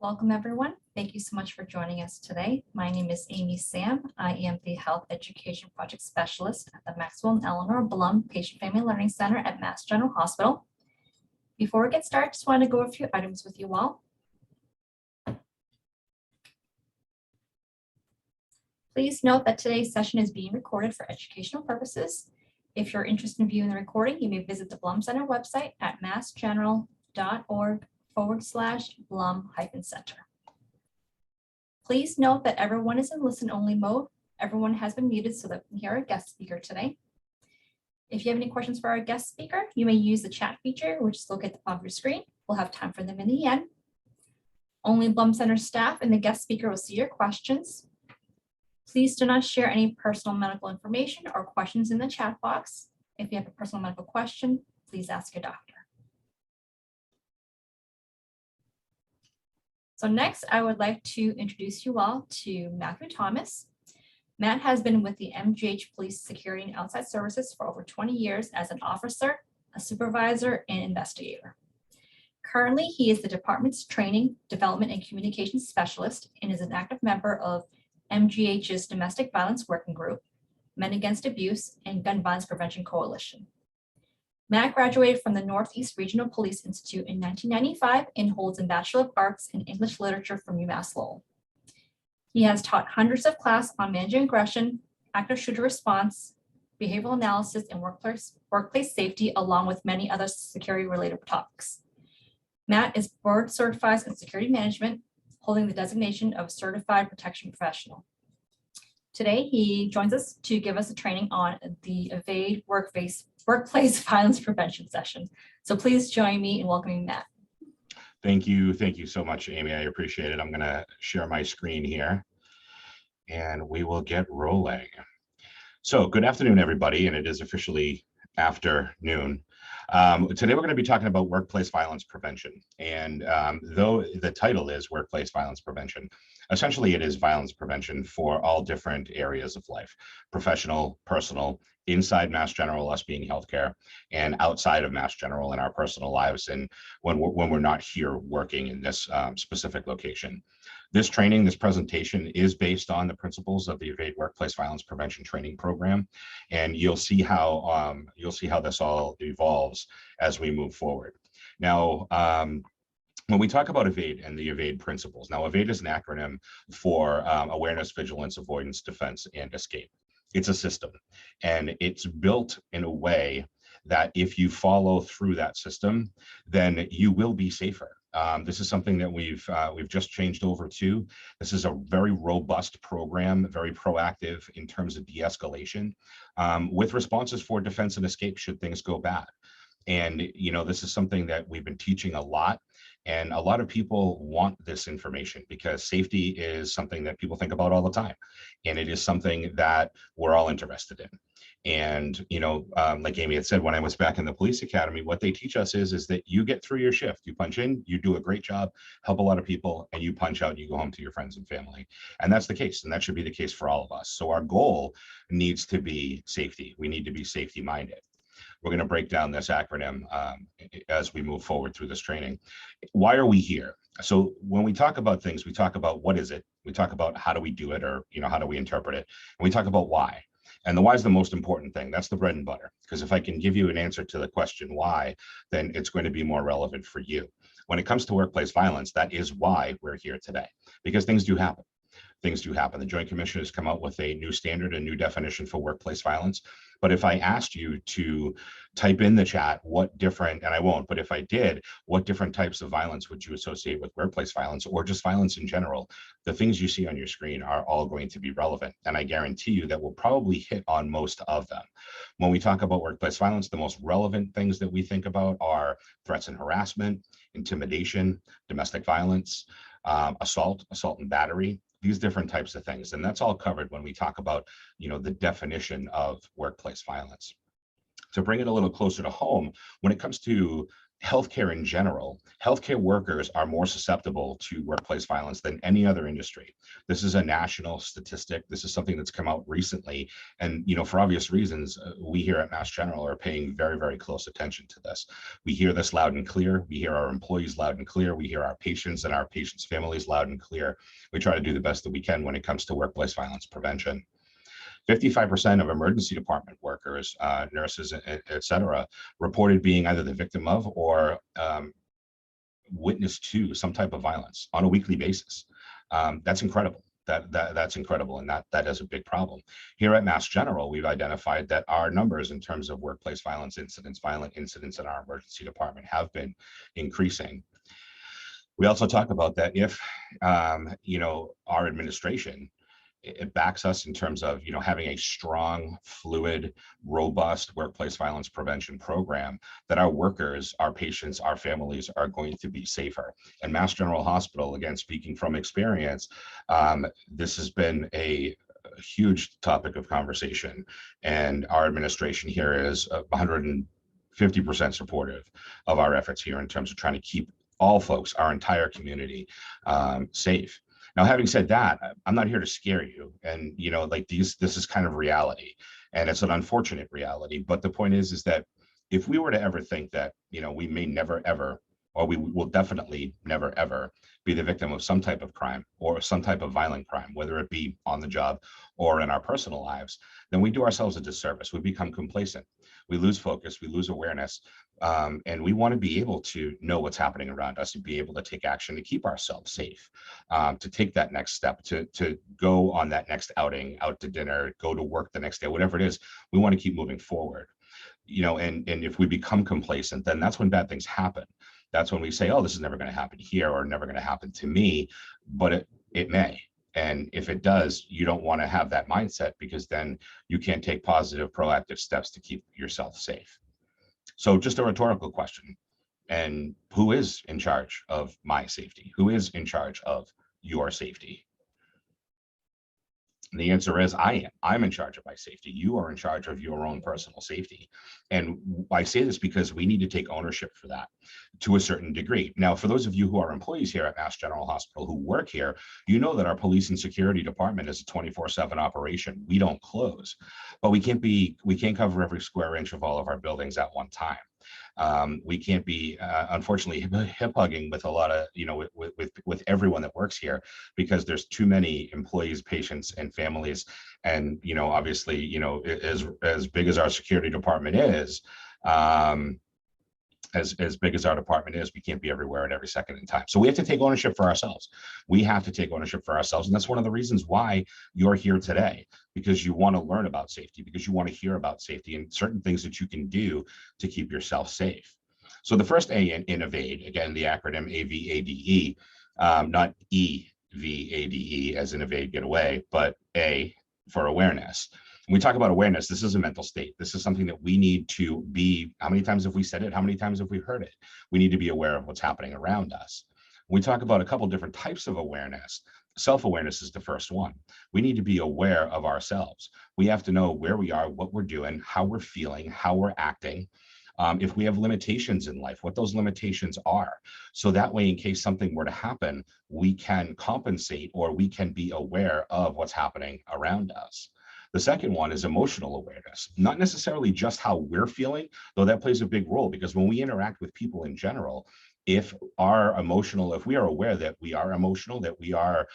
Welcome, everyone. Thank you so much for joining us today. My name is Amy Sam. I am the Health Education Project Specialist at the Maxwell and Eleanor Blum Patient Family Learning Center at Mass General Hospital. Before we get started, I just want to go over a few items with you all. Please note that today's session is being recorded for educational purposes. If you're interested in viewing the recording, you may visit the Blum Center website at massgeneral.org/Blum-Center. Please note that everyone is in listen-only mode. Everyone has been muted so that we can hear our guest speaker today. If you have any questions for our guest speaker, you may use the chat feature, which is located at the bottom of your screen. We'll have time for them in the end. Only Blum Center staff and the guest speaker will see your questions. Please do not share any personal medical information or questions in the chat box. If you have a personal medical question, please ask your doctor. So next, I would like to introduce you all to Matthew Thomas. Matt has been with the MGH Police Security and Outside Services for over 20 years as an officer, a supervisor, and investigator. Currently, he is the department's Training, Development, and Communications Specialist and is an active member of MGH's Domestic Violence Working Group, Men Against Abuse, and Gun Violence Prevention Coalition. Matt graduated from the Northeast Regional Police Institute in 1995 and holds a Bachelor of Arts in English Literature from UMass Lowell. He has taught hundreds of classes on managing aggression, active shooter response, behavioral analysis, and workplace safety, along with many other security-related topics. Matt is board certified in security management, holding the designation of Certified Protection Professional. Today, he joins us to give us a training on the AVADE Workplace Violence Prevention session. So please join me in welcoming Matt. Thank you so much, Amy. I appreciate it. I'm going to share my screen here and we will get rolling. So good afternoon, everybody, and it is officially afternoon. Today we're going to be talking about workplace violence prevention, and though the title is workplace violence prevention, essentially it is violence prevention for all different areas of life: professional, personal, inside Mass General, us being healthcare, and outside of Mass General in our personal lives, and when we're not here working in this specific location. This training, this presentation, is based on the principles of the AVADE Workplace Violence Prevention Training Program, and you'll see how this all evolves as we move forward. Now, when we talk about AVADE and the AVADE principles, now AVADE is an acronym for Awareness, Vigilance, Avoidance, Defense, and Escape. It's a system, and it's built in a way that if you follow through that system, then you will be safer. This is something that we've just changed over to. This is a very robust program, very proactive in terms of de-escalation, with responses for defense and escape should things go bad. And this is something that we've been teaching a lot, and a lot of people want this information because safety is something that people think about all the time, and it is something that we're all interested in. And like Amy had said, when I was back in the police academy, what they teach us is that you get through your shift, you punch in, you do a great job, help a lot of people, and you punch out and you go home to your friends and family. And that's the case, and that should be the case for all of us. So our goal needs to be safety. We need to be safety minded. We're going to break down this acronym as we move forward through this training. Why are we here? So when we talk about things, we talk about what is it, we talk about how do we do it, or how do we interpret it, and we talk about why. And the why is the most important thing. That's the bread and butter. Because if I can give you an answer to the question why, then it's going to be more relevant for you. When it comes to workplace violence, that is why we're here today. Because things do happen. Things do happen. The Joint Commission has come out with a new standard, a new definition for workplace violence. But if I asked you to type in the chat what different, and I won't, but if I did, what different types of violence would you associate with workplace violence, or just violence in general, the things you see on your screen are all going to be relevant. And I guarantee you that we'll probably hit on most of them. When we talk about workplace violence, the most relevant things that we think about are threats and harassment, intimidation, domestic violence, assault and battery, these different types of things. And that's all covered when we talk about, the definition of workplace violence. To bring it a little closer to home, when it comes to healthcare in general, healthcare workers are more susceptible to workplace violence than any other industry. This is a national statistic. This is something that's come out recently. And, for obvious reasons, we here at Mass General are paying very, very close attention to this. We hear this loud and clear. We hear our employees loud and clear. We hear our patients and our patients' families loud and clear. We try to do the best that we can when it comes to workplace violence prevention. 55% of emergency department workers, nurses, et cetera, reported being either the victim of or witness to some type of violence on a weekly basis. That's incredible. That's incredible, and that is a big problem. Here at Mass General, we've identified that our numbers in terms of workplace violence incidents, violent incidents in our emergency department have been increasing. We also talk about that if, our administration, it backs us in terms of having a strong, fluid, robust workplace violence prevention program, that our workers, our patients, our families are going to be safer. And Mass General Hospital, again, speaking from experience, this has been a huge topic of conversation, and our administration here is 150% supportive of our efforts here in terms of trying to keep all folks, our entire community, safe. Now, having said that, I'm not here to scare you. And, this is kind of reality, and it's an unfortunate reality. But the point is that if we were to ever think that, we may never, ever, or we will definitely never, ever be the victim of some type of crime or some type of violent crime, whether it be on the job or in our personal lives, then we do ourselves a disservice. We become complacent. We lose focus. We lose awareness. And we want to be able to know what's happening around us and be able to take action to keep ourselves safe, to take that next step, to go on that next outing, out to dinner, go to work the next day, whatever it is. We want to keep moving forward. And if we become complacent, then that's when bad things happen. That's when we say, oh, this is never going to happen here or never going to happen to me, but it may. And if it does, you don't want to have that mindset, because then you can't take positive, proactive steps to keep yourself safe. So just a rhetorical question. And who is in charge of my safety? Who is in charge of your safety? And the answer is I am. I'm in charge of my safety. You are in charge of your own personal safety. And I say this because we need to take ownership for that to a certain degree. Now, for those of you who are employees here at Mass General Hospital who work here, you know that our police and security department is a 24/7 operation. We don't close, but we can't cover every square inch of all of our buildings at one time. We can't be, unfortunately, hip hugging with a lot of, with everyone that works here, because there's too many employees, patients, and families. And, obviously, as big as our security department is, as big as our department is, we can't be everywhere at every second in time. So we have to take ownership for ourselves. We have to take ownership for ourselves. And that's one of the reasons why you're here today, because you want to learn about safety, because you want to hear about safety and certain things that you can do to keep yourself safe. So the first A in AVADE, again, the acronym AVADE, not EVADE as in evade, get away, but A for awareness. When we talk about awareness, this is a mental state. This is something that we need to be. How many times have we said it? How many times have we heard it? We need to be aware of what's happening around us. When we talk about a couple different types of awareness, self-awareness is the first one. We need to be aware of ourselves. We have to know where we are, what we're doing, how we're feeling, how we're acting. If we have limitations in life, what those limitations are. So that way, in case something were to happen, we can compensate, or we can be aware of what's happening around us. The second one is emotional awareness, not necessarily just how we're feeling, though that plays a big role, because when we interact with people in general, if we are aware that we are emotional, that we are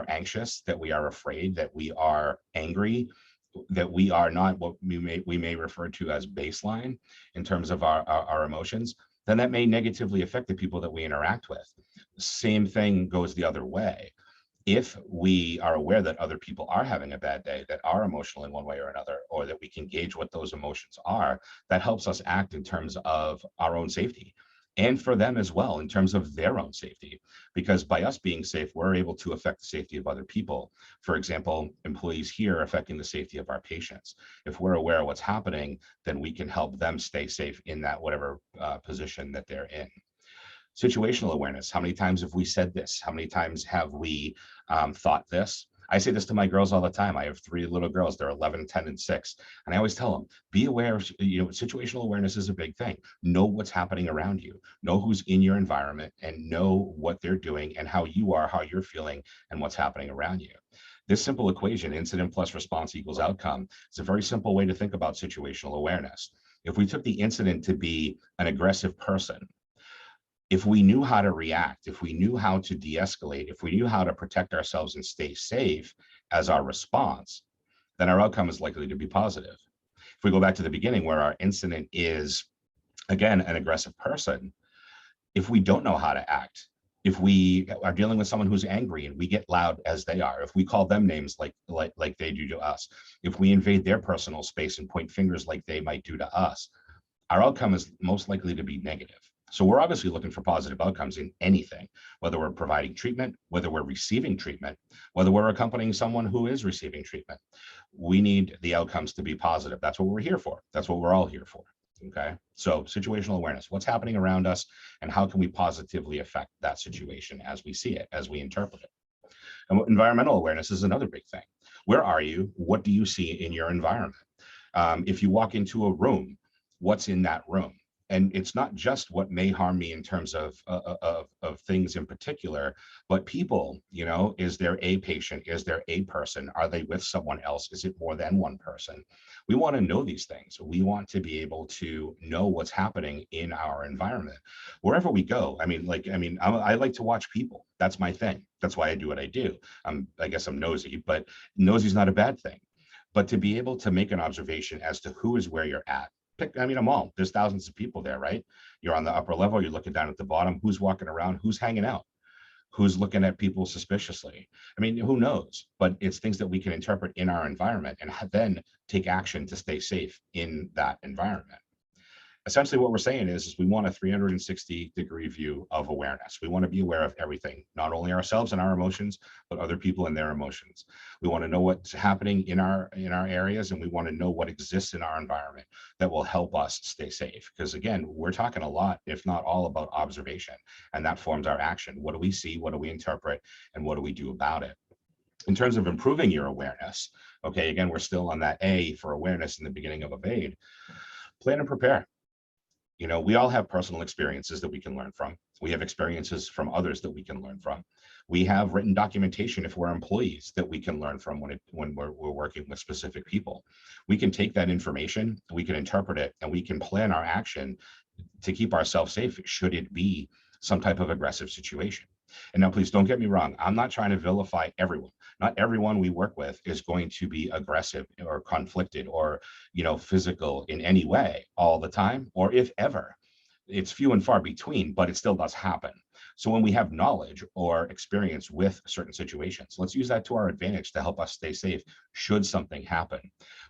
anxious, that we are afraid, that we are angry, that we are not what we may refer to as baseline in terms of our emotions, then that may negatively affect the people that we interact with. Same thing goes the other way. If we are aware that other people are having a bad day, that are emotional in one way or another, or that we can gauge what those emotions are, that helps us act in terms of our own safety, and for them as well in terms of their own safety. Because by us being safe, we're able to affect the safety of other people. For example, employees here affecting the safety of our patients. If we're aware of what's happening, then we can help them stay safe in that whatever position that they're in. Situational awareness. How many times have we said this? How many times have we thought this? I say this to my girls all the time. I have 3 little girls. They're 11, 10, and 6. And I always tell them, be aware of, situational awareness is a big thing. Know what's happening around you. Know who's in your environment and know what they're doing and how you are, how you're feeling, and what's happening around you. This simple equation, incident plus response equals outcome, is a very simple way to think about situational awareness. If we took the incident to be an aggressive person, if we knew how to react, if we knew how to de-escalate, if we knew how to protect ourselves and stay safe as our response, then our outcome is likely to be positive. If we go back to the beginning where our incident is, again, an aggressive person, if we don't know how to act, if we are dealing with someone who's angry and we get loud as they are, if we call them names like they do to us, if we invade their personal space and point fingers like they might do to us, our outcome is most likely to be negative. So we're obviously looking for positive outcomes in anything, whether we're providing treatment, whether we're receiving treatment, whether we're accompanying someone who is receiving treatment. We need the outcomes to be positive. That's what we're here for. That's what we're all here for. Okay. So situational awareness, what's happening around us and how can we positively affect that situation as we see it, as we interpret it. And environmental awareness is another big thing. Where are you? What do you see in your environment? If you walk into a room, what's in that room? And it's not just what may harm me in terms of things in particular, but people, is there a patient? Is there a person? Are they with someone else? Is it more than one person? We want to know these things. We want to be able to know what's happening in our environment. Wherever we go, I like to watch people. That's my thing. That's why I do what I do. I guess I'm nosy, but nosy is not a bad thing. But to be able to make an observation as to who is where you're at, a mall, there's thousands of people there, right? You're on the upper level, you're looking down at the bottom, who's walking around, who's hanging out, who's looking at people suspiciously. Who knows? But it's things that we can interpret in our environment and then take action to stay safe in that environment. Essentially what we're saying is we want a 360-degree view of awareness. We want to be aware of everything, not only ourselves and our emotions, but other people and their emotions. We want to know what's happening in our areas, and we want to know what exists in our environment that will help us stay safe. Because again, we're talking a lot, if not all, about observation, and that forms our action. What do we see? What do we interpret? And what do we do about it? In terms of improving your awareness, okay, again, we're still on that A for awareness in the beginning of AVADE. Plan and prepare. We all have personal experiences that we can learn from. We have experiences from others that we can learn from. We have written documentation if we're employees that we can learn from when we're working with specific people. We can take that information, we can interpret it, and we can plan our action to keep ourselves safe should it be some type of aggressive situation. And now, please don't get me wrong. I'm not trying to vilify everyone. Not everyone we work with is going to be aggressive or conflicted or, physical in any way all the time, or if ever. It's few and far between, but it still does happen. So when we have knowledge or experience with certain situations, let's use that to our advantage to help us stay safe should something happen.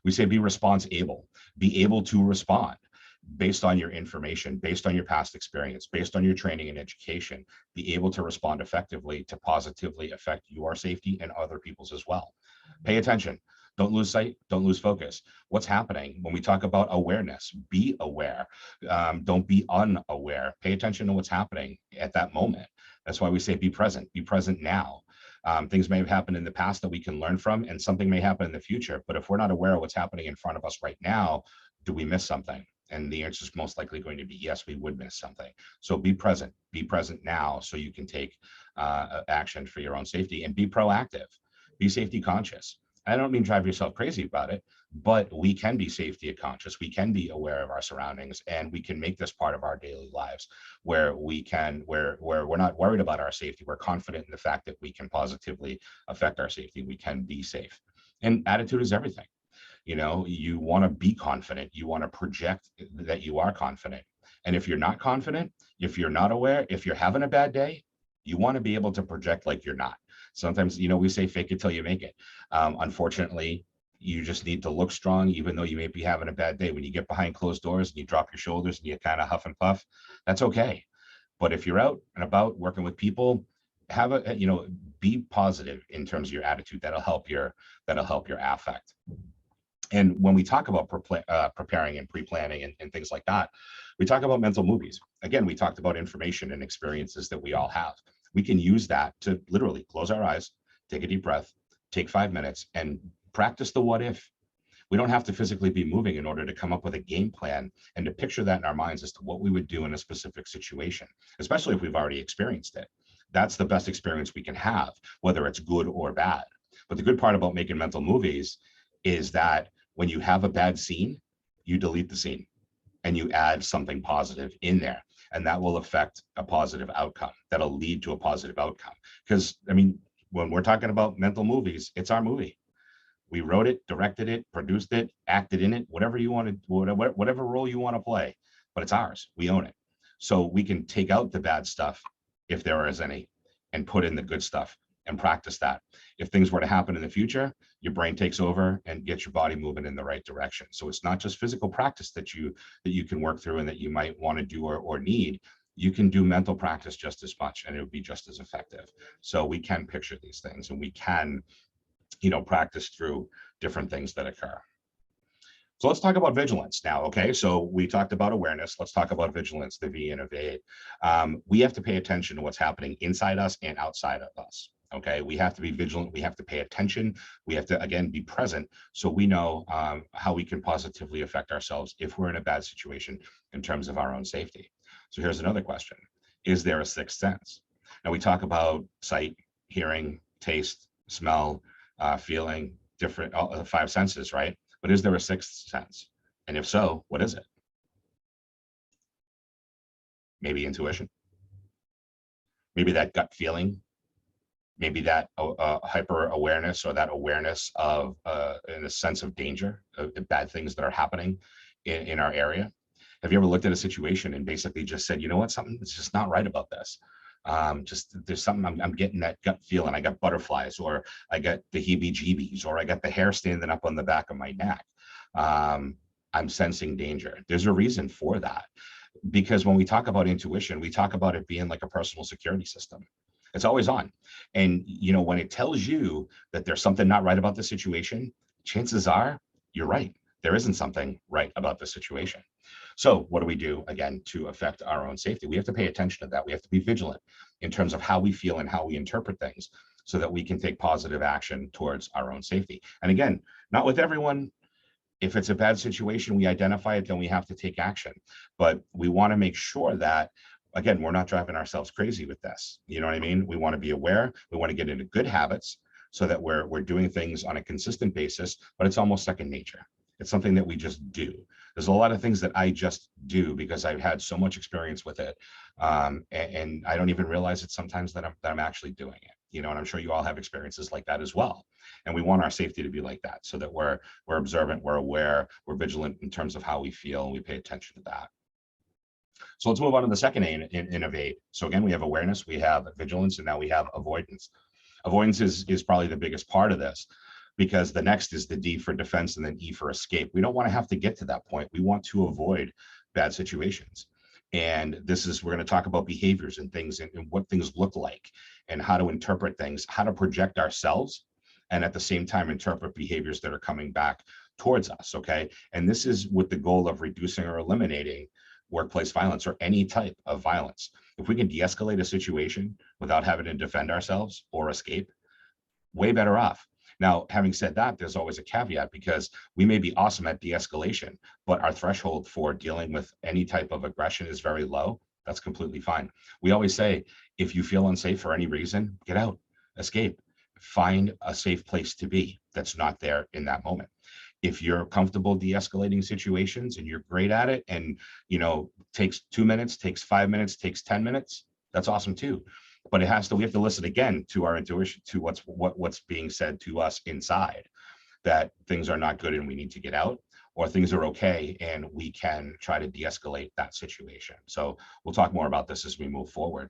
We say be response able, be able to respond based on your information, based on your past experience, based on your training and education, be able to respond effectively to positively affect your safety and other people's as well. Pay attention. Don't lose sight. Don't lose focus. What's happening when we talk about awareness? Be aware. Don't be unaware. Pay attention to what's happening at that moment. That's why we say be present. Be present now. Things may have happened in the past that we can learn from, and something may happen in the future. But if we're not aware of what's happening in front of us right now, do we miss something? And the answer is most likely going to be yes, we would miss something. So be present now so you can take action for your own safety, and be proactive, be safety conscious. I don't mean drive yourself crazy about it, but we can be safety conscious. We can be aware of our surroundings, and we can make this part of our daily lives where we're not worried about our safety. We're confident in the fact that we can positively affect our safety. We can be safe. And attitude is everything. You want to be confident. You want to project that you are confident. And if you're not confident, if you're not aware, if you're having a bad day, you want to be able to project like you're not. Sometimes, we say fake it till you make it. Unfortunately, you just need to look strong, even though you may be having a bad day. When you get behind closed doors and you drop your shoulders and you kind of huff and puff, that's okay. But if you're out and about working with people, be positive in terms of your attitude. That'll help your affect. And when we talk about preparing and pre-planning and things like that, we talk about mental movies. Again, we talked about information and experiences that we all have. We can use that to literally close our eyes, take a deep breath, take 5 minutes and practice the what if. We don't have to physically be moving in order to come up with a game plan and to picture that in our minds as to what we would do in a specific situation, especially if we've already experienced it. That's the best experience we can have, whether it's good or bad. But the good part about making mental movies is that when you have a bad scene, you delete the scene and you add something positive in there. And that will affect a positive outcome. That'll lead to a positive outcome. Because, I mean, when we're talking about mental movies, it's our movie. We wrote it, directed it, produced it, acted in it, whatever you want to, whatever role you want to play, but it's ours. We own it. So we can take out the bad stuff, if there is any, and put in the good stuff and practice that. If things were to happen in the future, your brain takes over and gets your body moving in the right direction. So it's not just physical practice that you can work through and that you might want to do or need. You can do mental practice just as much, and it would be just as effective. So we can picture these things, and we can, practice through different things that occur. So let's talk about vigilance now, okay? So we talked about awareness. Let's talk about vigilance, the V in AVADE. We have to pay attention to what's happening inside us and outside of us, okay? We have to be vigilant. We have to pay attention. We have to, again, be present so we know how we can positively affect ourselves if we're in a bad situation in terms of our own safety. So here's another question. Is there a sixth sense? Now we talk about sight, hearing, taste, smell, feeling, different, all the 5 senses, right? But is there a sixth sense? And if so, what is it? Maybe intuition. Maybe that gut feeling. Maybe that hyper awareness, or that awareness of in a sense of danger, of the bad things that are happening in our area. Have you ever looked at a situation and basically just said, you know what, something that's just not right about this? There's something, I'm getting that gut feeling. I got butterflies, or I got the heebie-jeebies, or I got the hair standing up on the back of my neck. I'm sensing danger. There's a reason for that, because when we talk about intuition, we talk about it being like a personal security system. It's always on. And when it tells you that there's something not right about the situation, chances are you're right. There isn't something right about the situation. So what do we do, again, to affect our own safety? We have to pay attention to that. We have to be vigilant in terms of how we feel and how we interpret things so that we can take positive action towards our own safety. And again, not with everyone. If it's a bad situation, we identify it, then we have to take action. But we want to make sure that, again, we're not driving ourselves crazy with this. You know what I mean? We want to be aware. We want to get into good habits so that we're doing things on a consistent basis, but it's almost second nature. It's something that we just do. There's a lot of things that I just do because I've had so much experience with it, and I don't even realize it sometimes that I'm actually doing it. And I'm sure you all have experiences like that as well. And we want our safety to be like that, so that we're observant, we're aware, we're vigilant in terms of how we feel, and we pay attention to that. So let's move on to the second A in AVADE. So again, we have awareness, we have vigilance, and now we have avoidance. Avoidance is probably the biggest part of this, because the next is the D for defense and then E for escape. We don't want to have to get to that point. We want to avoid bad situations. And we're going to talk about behaviors and things, and what things look like, and how to interpret things, how to project ourselves, and at the same time interpret behaviors that are coming back towards us, okay? And this is with the goal of reducing or eliminating workplace violence, or any type of violence. If we can de-escalate a situation without having to defend ourselves or escape, way better off. Now, having said that, there's always a caveat, because we may be awesome at de-escalation, but our threshold for dealing with any type of aggression is very low. That's completely fine. We always say, if you feel unsafe for any reason, get out, escape, find a safe place to be that's not there in that moment. If you're comfortable de-escalating situations and you're great at it, and takes 2 minutes, takes 5 minutes, takes 10 minutes, that's awesome too. But we have to listen again to our intuition, to what's being said to us inside, that things are not good and we need to get out, or things are okay and we can try to de-escalate that situation. So we'll talk more about this as we move forward.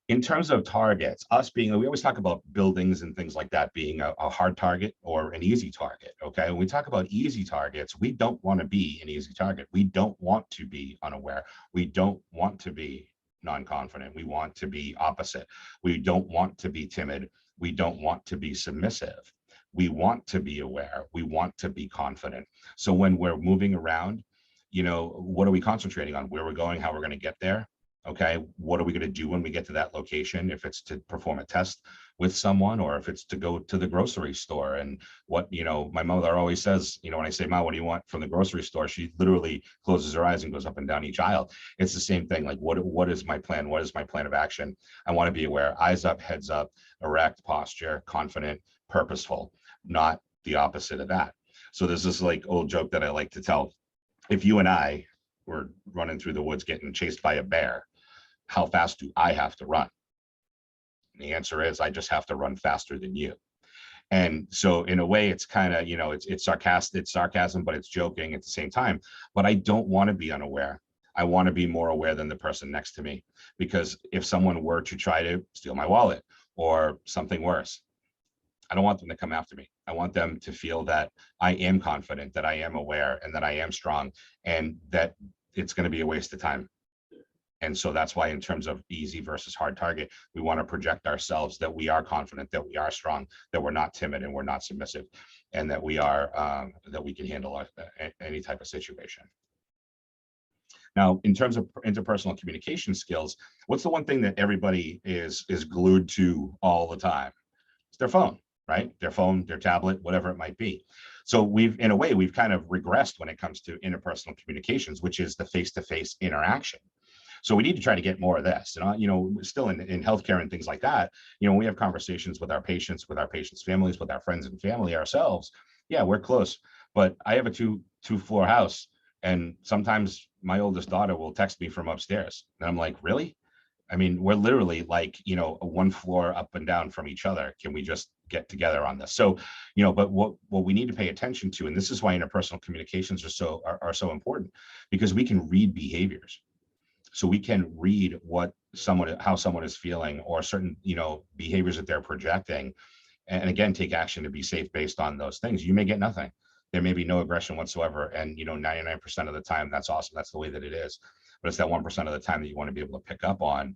In terms of targets, we always talk about buildings and things like that being a hard target or an easy target, okay? When we talk about easy targets, we don't want to be an easy target. We don't want to be unaware. We don't want to be non-confident. We want to be opposite. We don't want to be timid. We don't want to be submissive. We want to be aware. We want to be confident. So when we're moving around, what are we concentrating on? Where we're going, how we're going to get there? Okay, what are we going to do when we get to that location? If it's to perform a test with someone, or if it's to go to the grocery store. And what, my mother always says, when I say, "Ma, what do you want from the grocery store?" She literally closes her eyes and goes up and down each aisle. It's the same thing. Like, what is my plan? What is my plan of action? I want to be aware, eyes up, heads up, erect posture, confident, purposeful, not the opposite of that. So there's this like old joke that I like to tell. If you and I were running through the woods getting chased by a bear, how fast do I have to run? And the answer is, I just have to run faster than you. And so in a way, it's kind of, it's sarcastic, it's sarcasm, but it's joking at the same time. But I don't want to be unaware. I want to be more aware than the person next to me, because if someone were to try to steal my wallet or something worse, I don't want them to come after me. I want them to feel that I am confident, that I am aware, and that I am strong, and that it's going to be a waste of time. And so that's why, in terms of easy versus hard target, we want to project ourselves that we are confident, that we are strong, that we're not timid and we're not submissive, and that we are that we can handle any type of situation. Now, in terms of interpersonal communication skills, what's the one thing that everybody is glued to all the time? It's their phone, right? Their phone, their tablet, whatever it might be. So in a way, we've kind of regressed when it comes to interpersonal communications, which is the face-to-face interaction. So we need to try to get more of this. And, still in healthcare and things like that, we have conversations with our patients families, with our friends and family, ourselves. Yeah, we're close. But I have a two-floor house, and sometimes my oldest daughter will text me from upstairs. And I'm like, really? I mean, we're literally like, one floor up and down from each other. Can we just get together on this? So, but what we need to pay attention to, and this is why interpersonal communications are so important, because we can read behaviors. So we can read how someone is feeling, or certain, behaviors that they're projecting, and again, take action to be safe based on those things. You may get nothing. There may be no aggression whatsoever. And, 99% of the time, that's awesome. That's the way that it is. But it's that 1% of the time that you want to be able to pick up on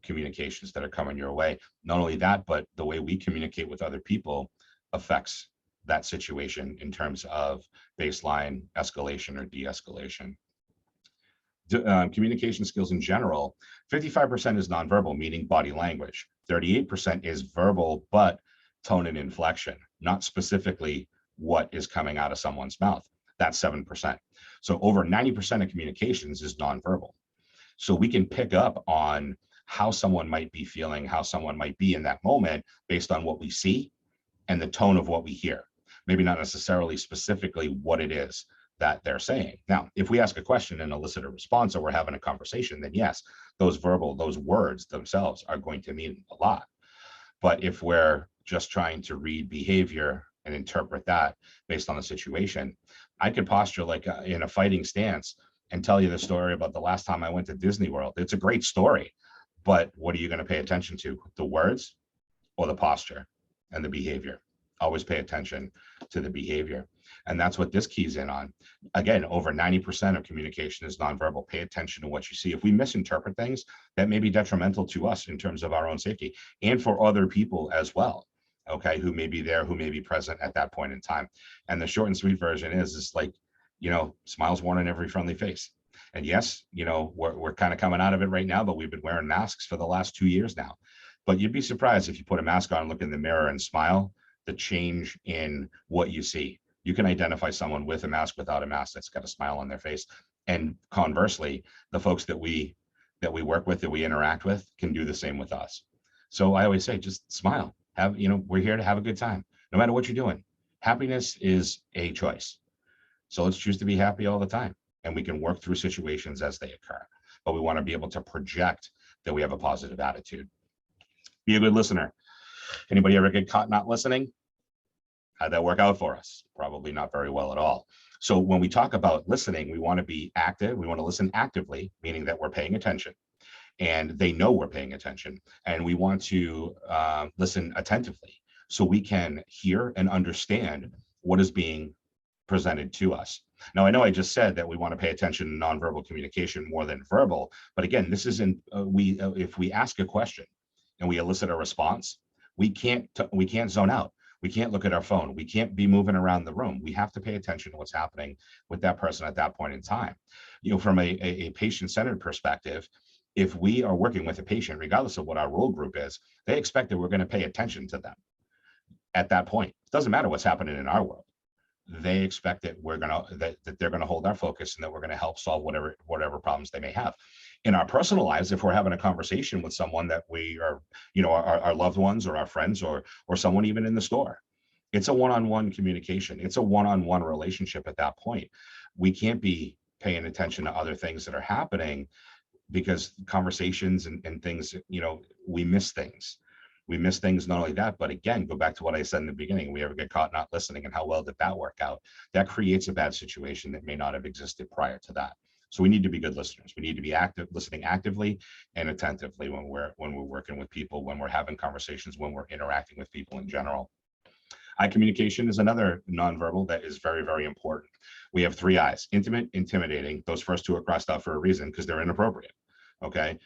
communications that are coming your way. Not only that, but the way we communicate with other people affects that situation in terms of baseline, escalation, or de-escalation. Communication skills in general, 55% is nonverbal, meaning body language. 38% is verbal, but tone and inflection, not specifically what is coming out of someone's mouth. That's 7%. So over 90% of communications is nonverbal. So we can pick up on how someone might be feeling, how someone might be in that moment, based on what we see and the tone of what we hear. Maybe not necessarily specifically what it is that they're saying. Now, if we ask a question and elicit a response, or we're having a conversation, then yes, those words themselves are going to mean a lot. But if we're just trying to read behavior and interpret that based on the situation, I could posture like in a fighting stance and tell you the story about the last time I went to Disney World. It's a great story, but what are you going to pay attention to? The words or the posture and the behavior? Always pay attention to the behavior. And that's what this keys in on. Again, over 90% of communication is nonverbal. Pay attention to what you see. If we misinterpret things, that may be detrimental to us in terms of our own safety, and for other people as well, okay, who may be there, who may be present at that point in time. And the short and sweet version is like, smiles worn on every friendly face. And yes, we're kind of coming out of it right now, but we've been wearing masks for the last 2 years now. But you'd be surprised if you put a mask on, look in the mirror and smile, the change in what you see. You can identify someone with a mask, without a mask, that's got a smile on their face. And conversely, the folks that we work with, that we interact with, can do the same with us. So I always say, just smile. We're here to have a good time, no matter what you're doing. Happiness is a choice. So let's choose to be happy all the time, and we can work through situations as they occur. But we want to be able to project that we have a positive attitude. Be a good listener. Anybody ever get caught not listening? How'd that work out for us? Probably not very well at all. So when we talk about listening, we want to be active. We want to listen actively, meaning that we're paying attention, and they know we're paying attention. And we want to listen attentively, so we can hear and understand what is being presented to us. Now, I know I just said that we want to pay attention to nonverbal communication more than verbal, but again, this isn't, if we ask a question and we elicit a response, we can't zone out. We can't look at our phone. We can't be moving around the room. We have to pay attention to what's happening with that person at that point in time. From a patient-centered perspective, If we are working with a patient, regardless of what our role group is, they expect that we're going to pay attention to them at that point. It doesn't matter what's happening in our world. They expect that that they're going to hold our focus and that we're going to help solve whatever problems they may have. In our personal lives, if we're having a conversation with someone that we are, our loved ones or our friends or someone even in the store, it's a one-on-one communication. It's a one-on-one relationship at that point. We can't be paying attention to other things that are happening, because conversations and things, we miss things. We miss things. Not only that, but again, go back to what I said in the beginning, we ever get caught not listening, and how well did that work out? That creates a bad situation that may not have existed prior to that. So we need to be good listeners. We need to be listening actively and attentively when we're working with people, when we're having conversations, when we're interacting with people in general. Eye communication is another nonverbal that is very, very important. We have 3 eyes: intimate, intimidating. Those first 2 are crossed out for a reason, because they're inappropriate. Okay.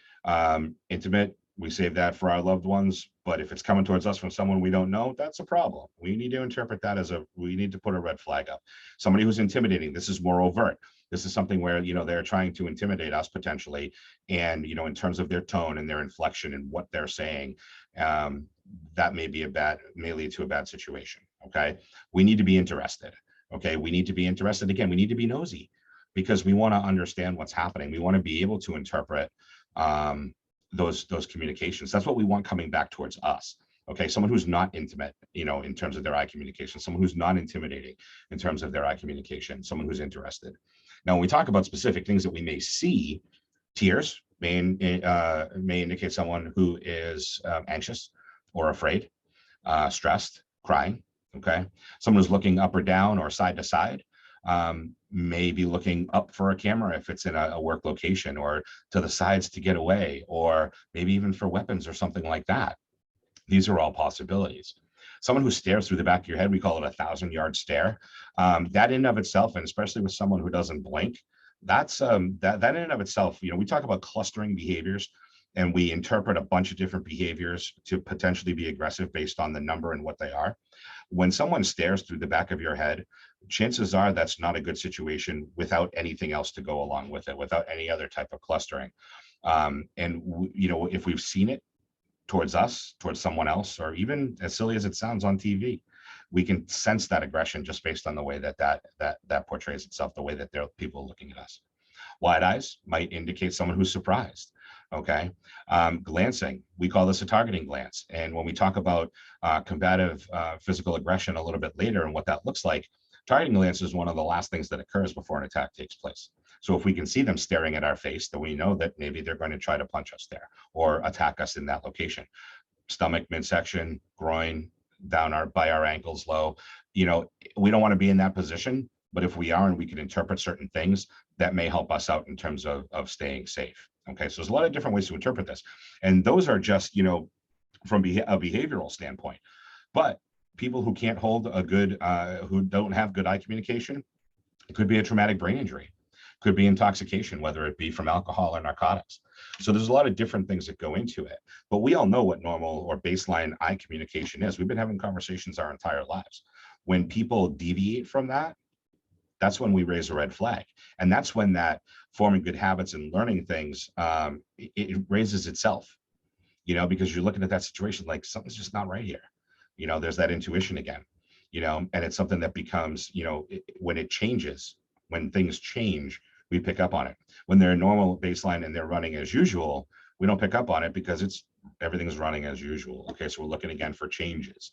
Intimate, we save that for our loved ones, but if it's coming towards us from someone we don't know, that's a problem. We need to interpret that as we need to put a red flag up. Somebody who's intimidating, this is more overt. This is something where, they're trying to intimidate us potentially. And, in terms of their tone and their inflection and what they're saying, that may lead to a bad situation. Okay. We need to be interested. Okay. We need to be interested. Again, we need to be nosy, because we want to understand what's happening. We want to be able to interpret those communications. That's what we want coming back towards us. Okay, someone who's not intimate, in terms of their eye communication, someone who's not intimidating in terms of their eye communication, someone who's interested. Now, when we talk about specific things that we may see, tears may indicate someone who is anxious or afraid, stressed, crying. Okay, someone who's looking up or down or side to side, may be looking up for a camera if it's in a work location, or to the sides to get away, or maybe even for weapons or something like that. These are all possibilities. Someone who stares through the back of your head, we call it a 1,000-yard stare. That in and of itself, and especially with someone who doesn't blink, that's that in and of itself, we talk about clustering behaviors, and we interpret a bunch of different behaviors to potentially be aggressive based on the number and what they are. When someone stares through the back of your head, chances are that's not a good situation without anything else to go along with it, without any other type of clustering. If we've seen it towards us, towards someone else, or even as silly as it sounds on TV, we can sense that aggression just based on the way that portrays itself, the way that there are people looking at us. Wide eyes might indicate someone who's surprised. Okay. Glancing, we call this a targeting glance. And when we talk about combative physical aggression a little bit later and what that looks like, targeting glance is one of the last things that occurs before an attack takes place. So if we can see them staring at our face, then we know that maybe they're going to try to punch us there or attack us in that location. Stomach, midsection, groin, down by our ankles low. We don't want to be in that position, but if we are and we can interpret certain things, that may help us out in terms of staying safe. Okay, so there's a lot of different ways to interpret this. And those are just, from a behavioral standpoint. But people who can't hold a good, who don't have good eye communication, it could be a traumatic brain injury, could be intoxication, whether it be from alcohol or narcotics. So there's a lot of different things that go into it. But we all know what normal or baseline eye communication is. We've been having conversations our entire lives. When people deviate from that, that's when we raise a red flag. And that's when that forming good habits and learning things, it raises itself, because you're looking at that situation like something's just not right here. There's that intuition again, and it's something that becomes, when it changes, when things change, we pick up on it. When they're a normal baseline and they're running as usual, we don't pick up on it because everything's running as usual. Okay, so we're looking again for changes,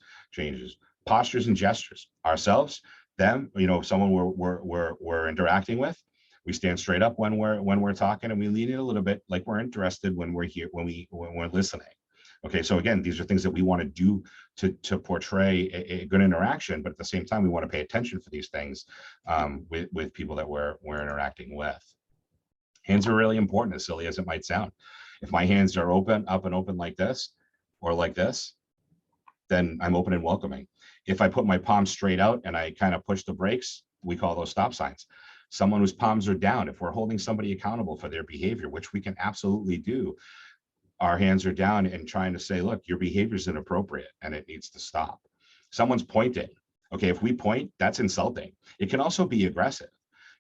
postures and gestures, ourselves, them, someone we're interacting with. We stand straight up when we're talking, and we lean in a little bit like we're interested when we're here, when we're listening. Okay, so again, these are things that we want to do to portray a good interaction, but at the same time, we want to pay attention for these things with people that we're interacting with. Hands are really important, as silly as it might sound. If my hands are up and open like this, or like this, then I'm open and welcoming. If I put my palms straight out and I kind of push the brakes, we call those stop signs. Someone whose palms are down, if we're holding somebody accountable for their behavior, which we can absolutely do, our hands are down and trying to say, look, your behavior is inappropriate and it needs to stop. Someone's pointing. Okay, if we point, that's insulting. It can also be aggressive,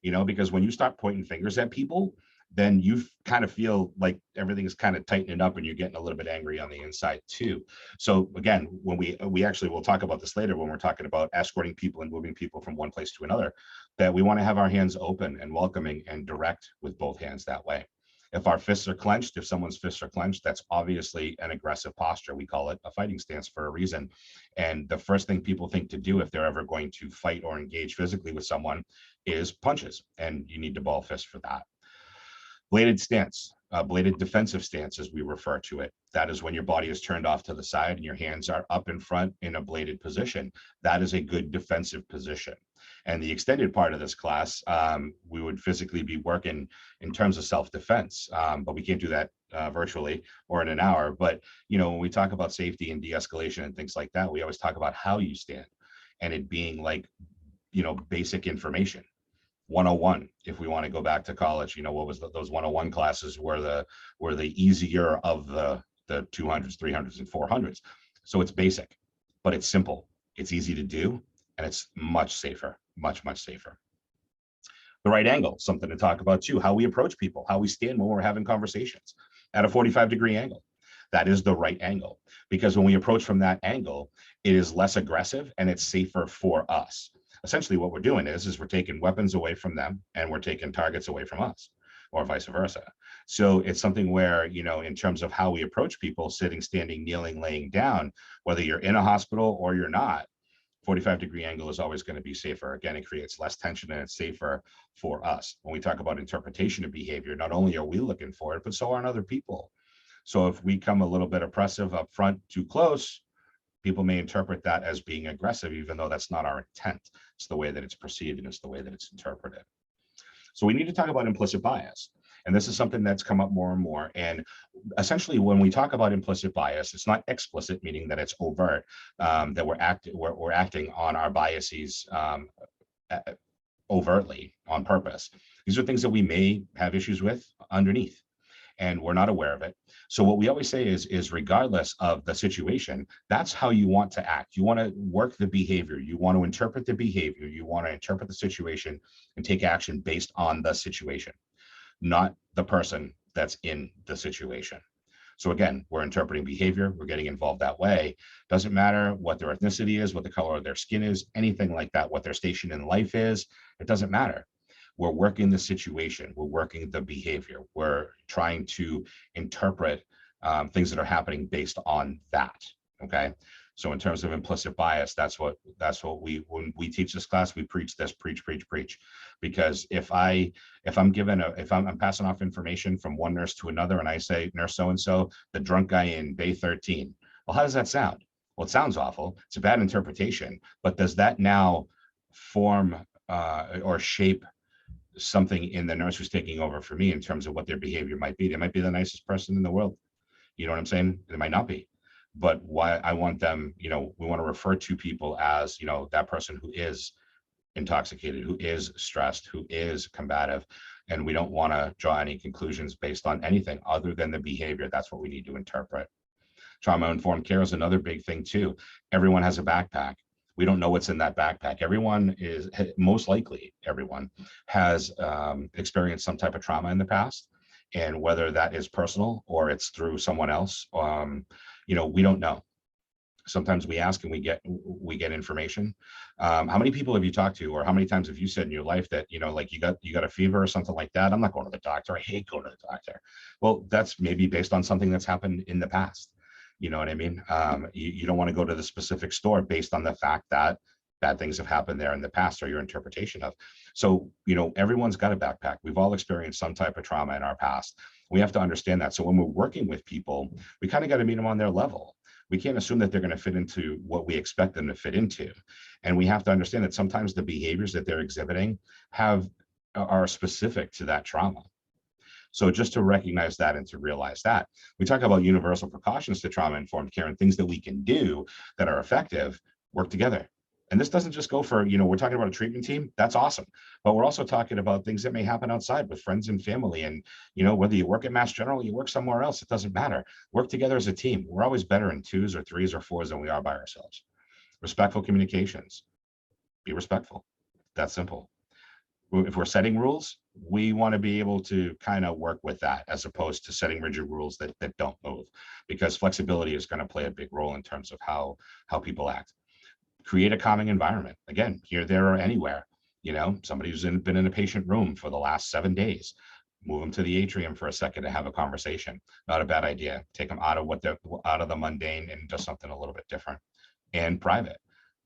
because when you start pointing fingers at people, then you kind of feel like everything is kind of tightening up and you're getting a little bit angry on the inside too. So again, when we actually, we'll talk about this later when we're talking about escorting people and moving people from one place to another, that we want to have our hands open and welcoming and direct with both hands that way. If our fists are clenched, if someone's fists are clenched, that's obviously an aggressive posture. We call it a fighting stance for a reason. And the first thing people think to do if they're ever going to fight or engage physically with someone is punches, and you need to ball fist for that. Bladed stance, bladed defensive stance as we refer to it. That is when your body is turned off to the side and your hands are up in front in a bladed position. That is a good defensive position. And the extended part of this class, we would physically be working in terms of self-defense, but we can't do that virtually or in an hour. But, you know, when we talk about safety and de-escalation and things like that, we always talk about how you stand and it being like, you know, basic information. 101, if we want to go back to college, you know, what was those 101 classes were the easier of the 200s, 300s, and 400s. So it's basic, but it's simple, it's easy to do, and it's much safer, much safer. The right angle, something to talk about too, how we approach people, how we stand when we're having conversations at a 45-degree angle. That is the right angle, because when we approach from that angle, it is less aggressive and it's safer for us. Essentially what we're doing is we're taking weapons away from them and we're taking targets away from us, or vice versa. So it's something where, you know, in terms of how we approach people, sitting, standing, kneeling, laying down, whether you're in a hospital or you're not, 45-degree angle is always going to be safer. Again, it creates less tension and it's safer for us. When we talk about interpretation of behavior, not only are we looking for it, but so are other people. So if we come a little bit oppressive up front, too close, people may interpret that as being aggressive, even though that's not our intent. It's the way that it's perceived and it's the way that it's interpreted. So we need to talk about implicit bias. And this is something that's come up more and more. And essentially, when we talk about implicit bias, it's not explicit, meaning that it's overt, that we're acting on our biases overtly on purpose. These are things that we may have issues with underneath, and we're not aware of it. So what we always say is regardless of the situation, that's how you want to act. You want to work the behavior. You want to interpret the behavior. You want to interpret the situation and take action based on the situation, not the person that's in the situation. So again, we're interpreting behavior. We're getting involved that way. Doesn't matter what their ethnicity is, what the color of their skin is, anything like that, what their station in life is. It doesn't matter. We're working the situation, we're working the behavior, we're trying to interpret things that are happening based on that. Okay, so in terms of implicit bias, that's what when we teach this class, we preach this, preach, because if I'm passing off information from one nurse to another, and I say, nurse so and so, the drunk guy in bay 13. Well, how does that sound? Well, it sounds awful. It's a bad interpretation, but does that now form or shape something in the nurse who's taking over for me in terms of what their behavior might be? They might be the nicest person in the world. You know what I'm saying? They might not be. But why I want them, you know, we want to refer to people as, you know, that person who is intoxicated, who is stressed, who is combative. And we don't want to draw any conclusions based on anything other than the behavior. That's what we need to interpret. Trauma-informed care is another big thing too. Everyone has a backpack. We don't know what's in that backpack. Most likely everyone has experienced some type of trauma in the past, and whether that is personal or it's through someone else, you know, we don't know. Sometimes we ask and we get information. How many people have you talked to, or how many times have you said in your life that, you know, like you got a fever or something like that? I'm not going to the doctor. I hate going to the doctor. Well, that's maybe based on something that's happened in the past. You know what I mean? You don't want to go to the specific store based on the fact that bad things have happened there in the past, or your interpretation of. So, you know, everyone's got a backpack. We've all experienced some type of trauma in our past. We have to understand that. So when we're working with people, we kind of got to meet them on their level. We can't assume that they're going to fit into what we expect them to fit into. And we have to understand that sometimes the behaviors that they're exhibiting are specific to that trauma. So just to recognize that and to realize that, we talk about universal precautions to trauma-informed care and things that we can do that are effective, work together. And this doesn't just go for, you know, we're talking about a treatment team, that's awesome. But we're also talking about things that may happen outside with friends and family. And, you know, whether you work at Mass General, you work somewhere else, it doesn't matter. Work together as a team. We're always better in 2s or 3s or 4s than we are by ourselves. Respectful communications. Be respectful. That's simple. if we're setting rules, we want to be able to kind of work with that as opposed to setting rigid rules that don't move, because flexibility is going to play a big role in terms of how people act. Create a calming environment. Again, here, there, or anywhere. Somebody who's been in a patient room for the last 7 days, move them to the atrium for a second to have a conversation. Not a bad idea. Take them out of the mundane and do something a little bit different. And private.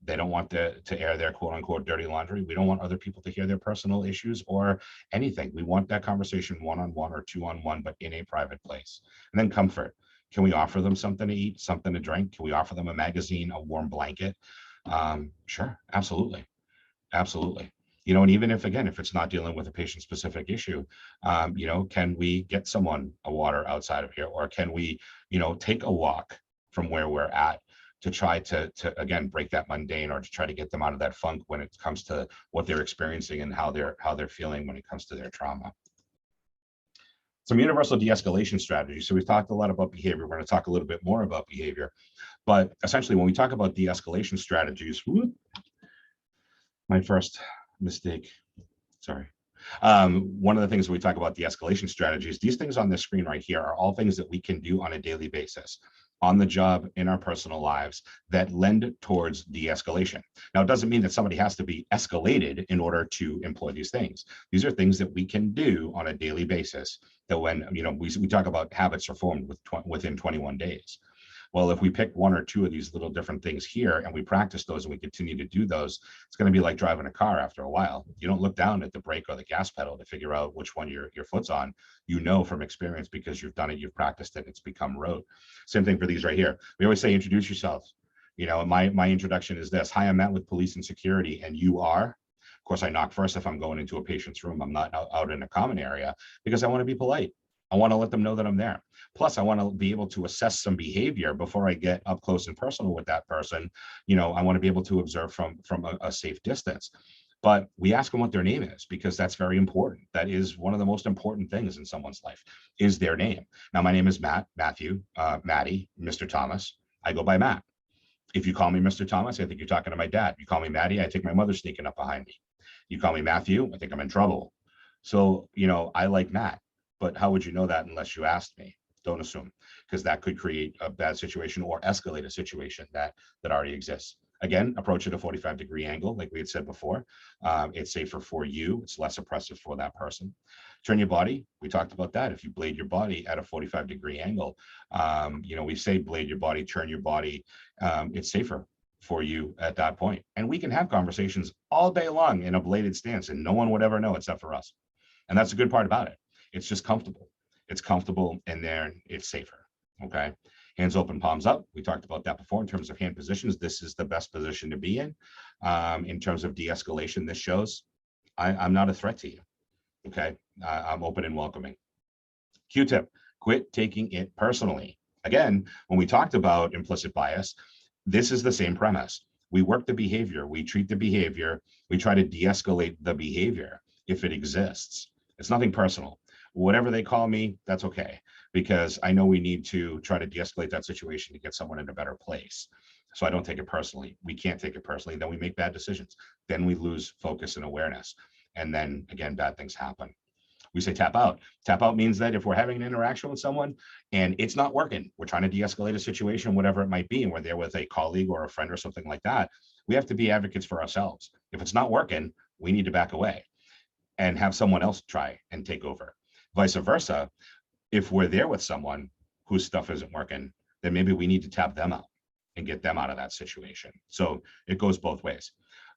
They don't want to air their quote unquote dirty laundry. We don't want other people to hear their personal issues or anything. We want that conversation one-on-one or two-on-one, but in a private place. And then comfort. Can we offer them something to eat, something to drink? Can we offer them a magazine, a warm blanket? Sure, absolutely. Absolutely. And even if it's not dealing with a patient specific issue, can we get someone a water outside of here? Or can we, take a walk from where we're at to try to again, break that mundane, or to try to get them out of that funk when it comes to what they're experiencing and how they're feeling when it comes to their trauma. Some universal de-escalation strategies. So we've talked a lot about behavior. We're going to talk a little bit more about behavior, but essentially when we talk about de-escalation strategies, my first mistake, sorry. One of the things we talk about de-escalation strategies, these things on this screen right here are all things that we can do on a daily basis, on the job, in our personal lives, that lend towards de-escalation. Now, it doesn't mean that somebody has to be escalated in order to employ these things. These are things that we can do on a daily basis that when, we talk about habits are formed within 21 days. Well, if we pick one or two of these little different things here and we practice those and we continue to do those, it's going to be like driving a car after a while. You don't look down at the brake or the gas pedal to figure out which one your foot's on. From experience because you've done it, you've practiced it, it's become rote. Same thing for these right here. We always say, introduce yourself. My introduction is this: hi, I'm Matt with Police and Security, and you are? Of course, I knock first if I'm going into a patient's room. I'm not out in a common area because I want to be polite. I want to let them know that I'm there. Plus, I want to be able to assess some behavior before I get up close and personal with that person. I want to be able to observe from a safe distance. But we ask them what their name is, because that's very important. That is one of the most important things in someone's life, is their name. Now, my name is Matt, Matthew, Matty, Mr. Thomas. I go by Matt. If you call me Mr. Thomas, I think you're talking to my dad. You call me Matty, I think my mother's sneaking up behind me. You call me Matthew, I think I'm in trouble. So, I like Matt. But how would you know that unless you asked me? Don't assume, because that could create a bad situation or escalate a situation that already exists. Again, approach at a 45-degree angle, like we had said before. It's safer for you. It's less oppressive for that person. Turn your body. We talked about that. If you blade your body at a 45-degree angle, we say blade your body, turn your body. It's safer for you at that point. And we can have conversations all day long in a bladed stance, and no one would ever know except for us. And that's the good part about it. It's just comfortable. It's comfortable, and then it's safer. Okay. Hands open, palms up. We talked about that before in terms of hand positions. This is the best position to be in. In terms of de-escalation, this shows I'm not a threat to you. Okay. I'm open and welcoming. Q-tip, quit taking it personally. Again, when we talked about implicit bias, this is the same premise. We work the behavior, we treat the behavior, we try to de-escalate the behavior if it exists. It's nothing personal. Whatever they call me, that's okay, because I know we need to try to de-escalate that situation to get someone in a better place. So I don't take it personally. We can't take it personally. Then we make bad decisions. Then we lose focus and awareness. And then again, bad things happen. We say tap out. Tap out means that if we're having an interaction with someone and it's not working, we're trying to de-escalate a situation, whatever it might be, and we're there with a colleague or a friend or something like that, we have to be advocates for ourselves. If it's not working, we need to back away and have someone else try and take over. Vice versa, if we're there with someone whose stuff isn't working, then maybe we need to tap them out and get them out of that situation. So it goes both ways.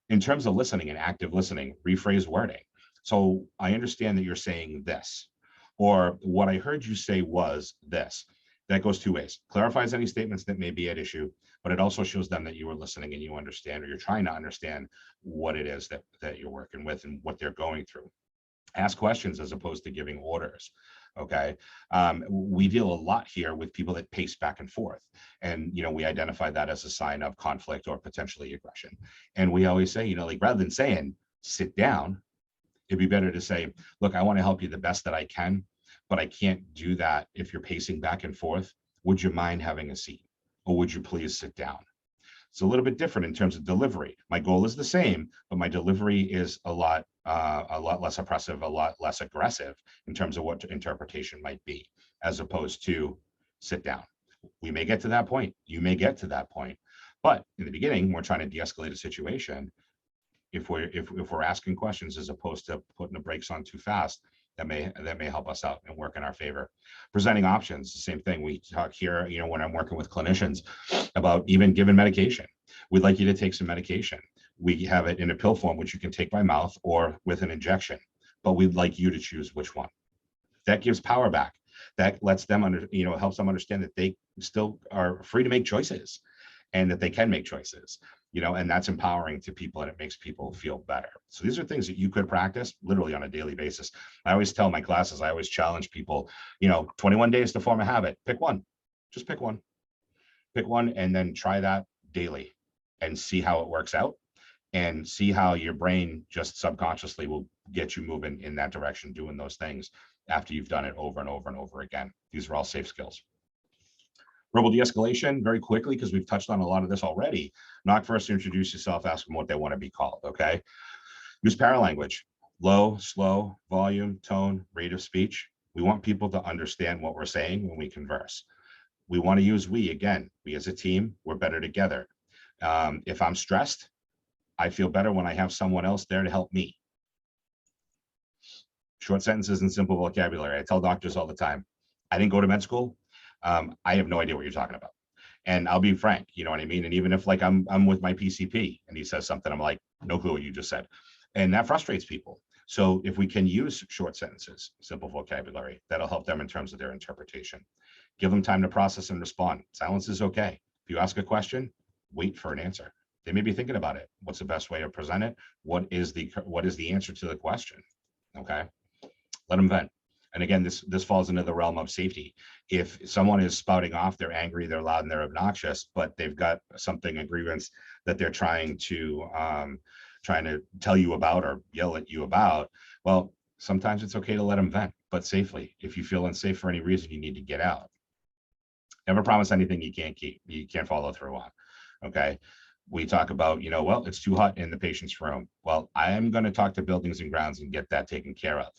In terms of listening and active listening, rephrase wording. So I understand that you're saying this, or what I heard you say was this. That goes two ways. Clarifies any statements that may be at issue, but it also shows them that you are listening and you understand, or you're trying to understand what it is that you're working with and what they're going through. Ask questions as opposed to giving orders. Okay. We deal a lot here with people that pace back and forth. And, we identify that as a sign of conflict or potentially aggression. And we always say, like, rather than saying, sit down, it'd be better to say, look, I want to help you the best that I can, but I can't do that if you're pacing back and forth. Would you mind having a seat? Or would you please sit down? It's a little bit different in terms of delivery. My goal is the same, but my delivery is a lot less oppressive, a lot less aggressive in terms of what interpretation might be, as opposed to sit down. We may get to that point. You may get to that point. But in the beginning, we're trying to de-escalate a situation. If we're asking questions as opposed to putting the brakes on too fast, that may help us out and work in our favor. Presenting options, the same thing. We talk here, when I'm working with clinicians about even giving medication. We'd like you to take some medication. We have it in a pill form, which you can take by mouth or with an injection, but we'd like you to choose which one. That gives power back. That lets them helps them understand that they still are free to make choices and that they can make choices. And that's empowering to people, and it makes people feel better. So these are things that you could practice literally on a daily basis. I always tell my classes, I always challenge people, 21 days to form a habit. Pick one, just pick one, and then try that daily and see how it works out, and see how your brain just subconsciously will get you moving in that direction, doing those things after you've done it over and over and over again. These are all safe skills. Verbal de-escalation, very quickly, because we've touched on a lot of this already. Knock first, introduce yourself, ask them what they want to be called, okay? Use paralanguage, low, slow, volume, tone, rate of speech. We want people to understand what we're saying when we converse. We want to use we, again, we as a team, we're better together. If I'm stressed, I feel better when I have someone else there to help me. Short sentences and simple vocabulary. I tell doctors all the time, I didn't go to med school. I have no idea what you're talking about. And I'll be frank, you know what I mean? And even if like I'm with my PCP and he says something, I'm like, no clue what you just said. And that frustrates people. So if we can use short sentences, simple vocabulary, that'll help them in terms of their interpretation. Give them time to process and respond. Silence is okay. If you ask a question, wait for an answer. They may be thinking about it. What's the best way to present it? What is the answer to the question? Okay. Let them vent. And again, this falls into the realm of safety. If someone is spouting off, they're angry, they're loud, and they're obnoxious, but they've got something, a grievance that they're trying to tell you about or yell at you about, well, sometimes it's okay to let them vent, but safely. If you feel unsafe for any reason, you need to get out. Never promise anything you can't keep, you can't follow through on, okay? We talk about, well, it's too hot in the patient's room. Well, I am going to talk to buildings and grounds and get that taken care of.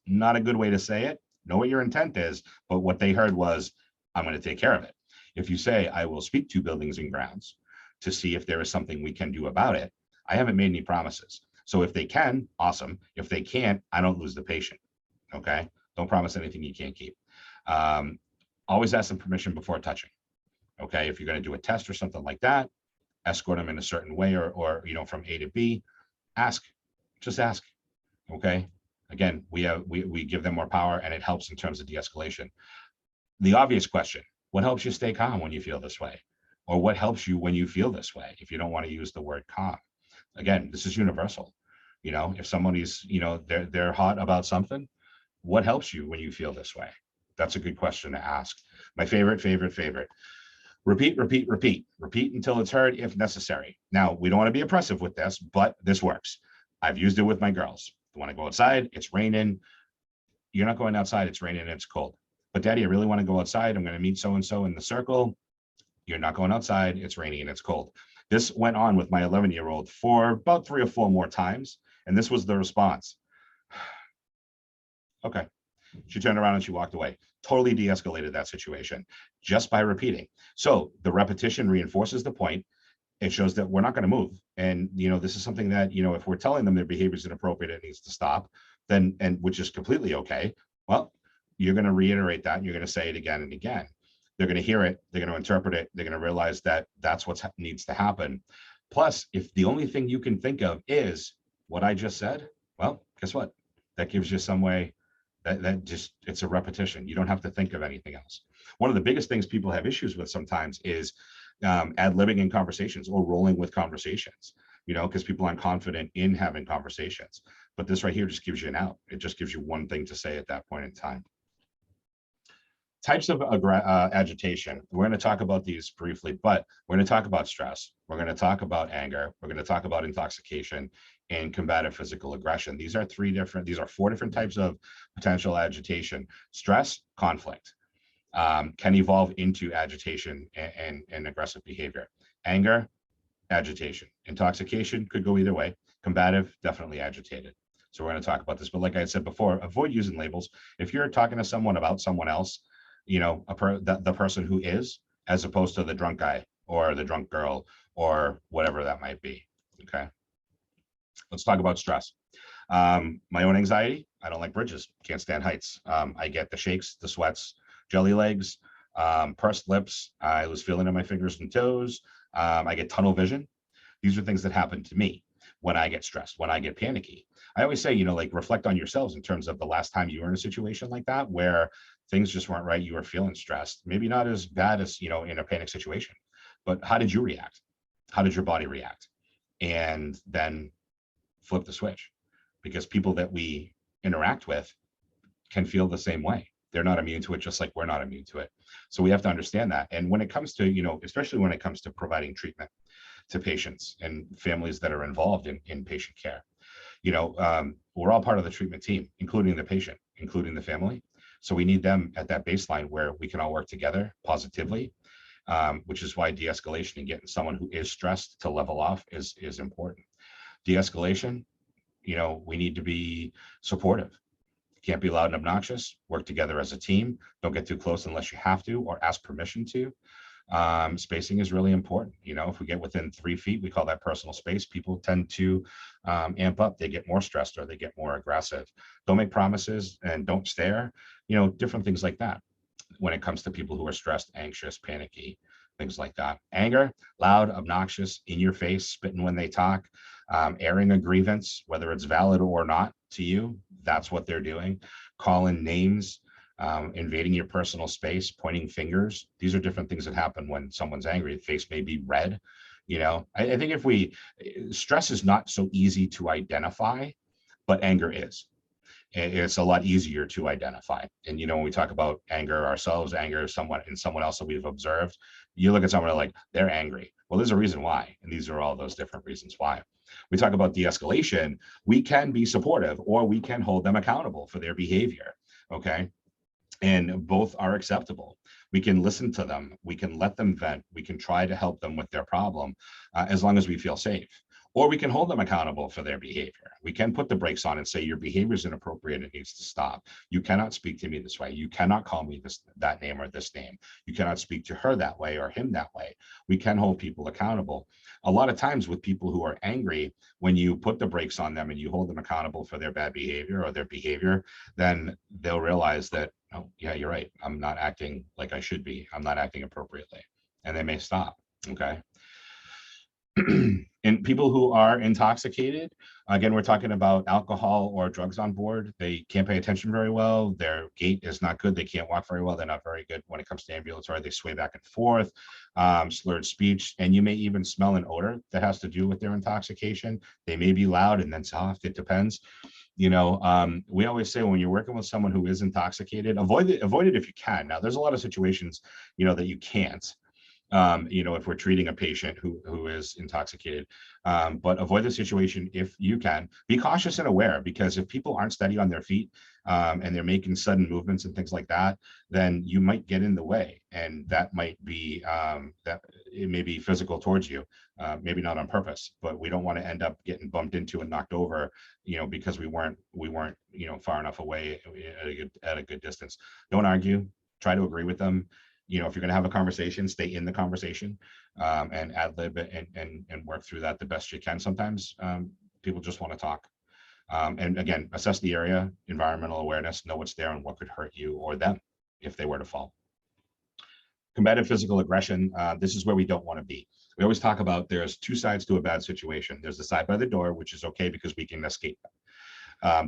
Not a good way to say it. Know what your intent is, but what they heard was, I'm going to take care of it. If you say, I will speak to buildings and grounds to see if there is something we can do about it, I haven't made any promises. So if they can, awesome. If they can't, I don't lose the patient. Okay. Don't promise anything you can't keep. Always ask them permission before touching. Okay. If you're going to do a test or something like that, escort them in a certain way or from A to B, just ask. Okay. Again, we give them more power, and it helps in terms of de-escalation. The obvious question, what helps you stay calm when you feel this way? Or what helps you when you feel this way, if you don't want to use the word calm? Again, this is universal. If somebody's, they're hot about something, what helps you when you feel this way? That's a good question to ask. My favorite. Repeat until it's heard if necessary. Now, we don't want to be oppressive with this, but this works. I've used it with my girls. They want to go outside, it's raining. You're not going outside, it's raining and it's cold. But Daddy, I really want to go outside. I'm going to meet so-and-so in the circle. You're not going outside, it's raining and it's cold. This went on with my 11-year-old for about 3 or 4 more times. And this was the response. Okay. She turned around and she walked away. Totally de-escalated that situation just by repeating. So the repetition reinforces the point. It shows that we're not going to move. And, this is something that, if we're telling them their behavior is inappropriate, it needs to stop, then, and which is completely okay. Well, you're going to reiterate that and you're going to say it again and again. They're going to hear it. They're going to interpret it. They're going to realize that that's what needs to happen. Plus, if the only thing you can think of is what I just said, well, guess what? That gives you some way that just, it's a repetition. You don't have to think of anything else. One of the biggest things people have issues with sometimes is ad-libbing in conversations or rolling with conversations, because people aren't confident in having conversations. But this right here just gives you an out. It just gives you one thing to say at that point in time. Types of agitation. We're going to talk about these briefly, but we're going to talk about stress. We're going to talk about anger. We're going to talk about intoxication and combative physical aggression. These are 4 different types of potential agitation. Stress, conflict. Can evolve into agitation and aggressive behavior. Anger, agitation. Intoxication could go either way. Combative, definitely agitated. So we're going to talk about this. But like I said before, avoid using labels. If you're talking to someone about someone else, you know, the person who is, as opposed to the drunk guy or the drunk girl or whatever that might be. Okay. Let's talk about stress. My own anxiety, I don't like bridges, can't stand heights. I get the shakes, the sweats, jelly legs, pursed lips. I lose feeling in my fingers and toes. I get tunnel vision. These are things that happen to me when I get stressed, when I get panicky. I always say, you know, like reflect on yourselves in terms of the last time you were in a situation like that, where things just weren't right. You were feeling stressed, maybe not as bad as, you know, in a panic situation, but how did you react? How did your body react? And then flip the switch, because people that we interact with can feel the same way. They're not immune to it, just like we're not immune to it. So we have to understand that. And when it comes to, you know, especially when it comes to providing treatment to patients and families that are involved in patient care, you know, we're all part of the treatment team, including the patient, including the family. So we need them at that baseline where we can all work together positively, which is why de-escalation and getting someone who is stressed to level off is important. De-escalation, you know, we need to be supportive. Can't be loud and obnoxious. Work together as a team. Don't get too close unless you have to or ask permission to. Spacing is really important. You know, if we get within 3 feet, we call that personal space. People tend to amp up. They get more stressed or they get more aggressive. Don't make promises and don't stare. You know, different things like that when it comes to people who are stressed, anxious, panicky, things like that. Anger, loud, obnoxious, in your face, spitting when they talk, airing a grievance, whether it's valid or not to you, that's what they're doing. Calling names, invading your personal space, pointing fingers. These are different things that happen when someone's angry. The face may be red. You know, I think stress is not so easy to identify, but anger is. It's a lot easier to identify. And, you know, when we talk about anger ourselves, anger someone in someone else that we've observed, you look at someone like they're angry. Well, there's a reason why. And these are all those different reasons why. We talk about de-escalation. We can be supportive or we can hold them accountable for their behavior. Okay. And both are acceptable. We can listen to them. We can let them vent. We can try to help them with their problem as long as we feel safe. Or we can hold them accountable for their behavior. We can put the brakes on and say, your behavior is inappropriate. It needs to stop. You cannot speak to me this way. You cannot call me that name or this name. You cannot speak to her that way or him that way. We can hold people accountable. A lot of times with people who are angry, when you put the brakes on them and you hold them accountable for their bad behavior or their behavior, then they'll realize that, oh, yeah, you're right. I'm not acting like I should be. I'm not acting appropriately. And they may stop. Okay. And people who are intoxicated, again, we're talking about alcohol or drugs on board. They can't pay attention very well. Their gait is not good. They can't walk very well. They're not very good when it comes to ambulatory. They sway back and forth, slurred speech, and you may even smell an odor that has to do with their intoxication. They may be loud and then soft. It depends. You know, we always say when you're working with someone who is intoxicated, avoid it if you can. Now, there's a lot of situations, you know, that you can't. You know, if we're treating a patient who is intoxicated, but avoid the situation if you can. Be cautious and aware, because if people aren't steady on their feet and they're making sudden movements and things like that, then you might get in the way, and that might be that it may be physical towards you, maybe not on purpose, but we don't want to end up getting bumped into and knocked over, you know, because we weren't, you know, far enough away at a good distance. Don't argue. Try to agree with them. You know, if you're going to have a conversation, stay in the conversation and ad lib and work through that the best you can. Sometimes people just want to talk. And again, assess the area, environmental awareness, know what's there and what could hurt you or them if they were to fall. Combative physical aggression, this is where we don't want to be. We always talk about there's two sides to a bad situation. There's the side by the door, which is okay because we can escape.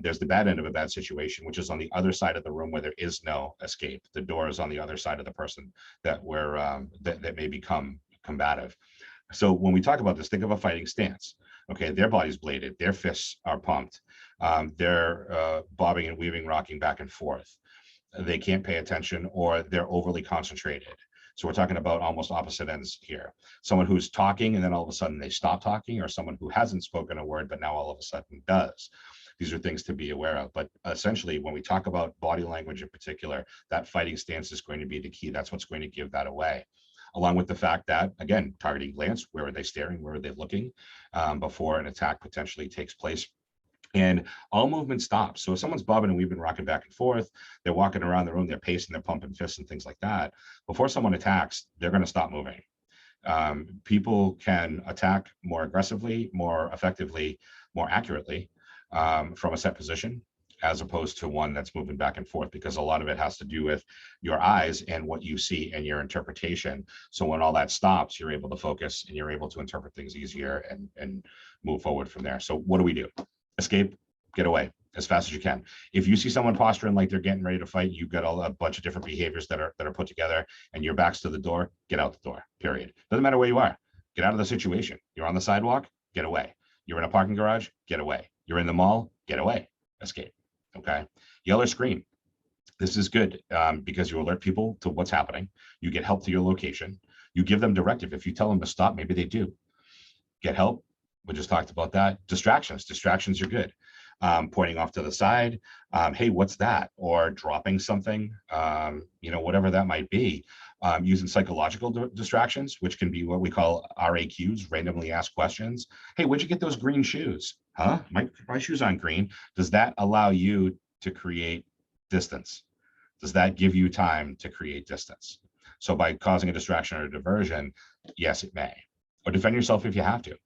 There's the bad end of a bad situation, which is on the other side of the room where there is no escape. The door is on the other side of the person that may become combative. So when we talk about this, think of a fighting stance. Okay, their body's bladed, their fists are pumped, they're bobbing and weaving, rocking back and forth. They can't pay attention or they're overly concentrated. So we're talking about almost opposite ends here. Someone who's talking and then all of a sudden they stop talking, or someone who hasn't spoken a word but now all of a sudden does. These are things to be aware of. But essentially, when we talk about body language in particular, that fighting stance is going to be the key. That's what's going to give that away. along with the fact that, again, targeting glance, where are they staring, where are they looking, before an attack potentially takes place. And all movement stops. So if someone's bobbing and weaving, rocking back and forth, they're walking around the room, they're pacing, they're pumping fists and things like that. Before someone attacks, they're going to stop moving. People can attack more aggressively, more effectively, more accurately from a set position, as opposed to one that's moving back and forth, because a lot of it has to do with your eyes and what you see and your interpretation. So when all that stops, you're able to focus and you're able to interpret things easier and move forward from there. So what do? Escape, get away as fast as you can. If you see someone posturing like they're getting ready to fight, you've got a bunch of different behaviors that are put together, and your back's to the door, get out the door, period. Doesn't matter where you are, get out of the situation. You're on the sidewalk, get away. You're in a parking garage, get away. You're in the mall, get away, escape, okay? Yell or scream. This is good because you alert people to what's happening. You get help to your location. You give them directive. If you tell them to stop, maybe they do. Get help. We just talked about that. Distractions are good. Pointing off to the side, hey, what's that? Or dropping something, whatever that might be. Using psychological distractions, which can be what we call RAQs, randomly asked questions. Hey, where'd you get those green shoes? Huh? My shoes aren't green. Does that allow you to create distance? Does that give you time to create distance? So by causing a distraction or a diversion, yes, it may. Or defend yourself if you have to.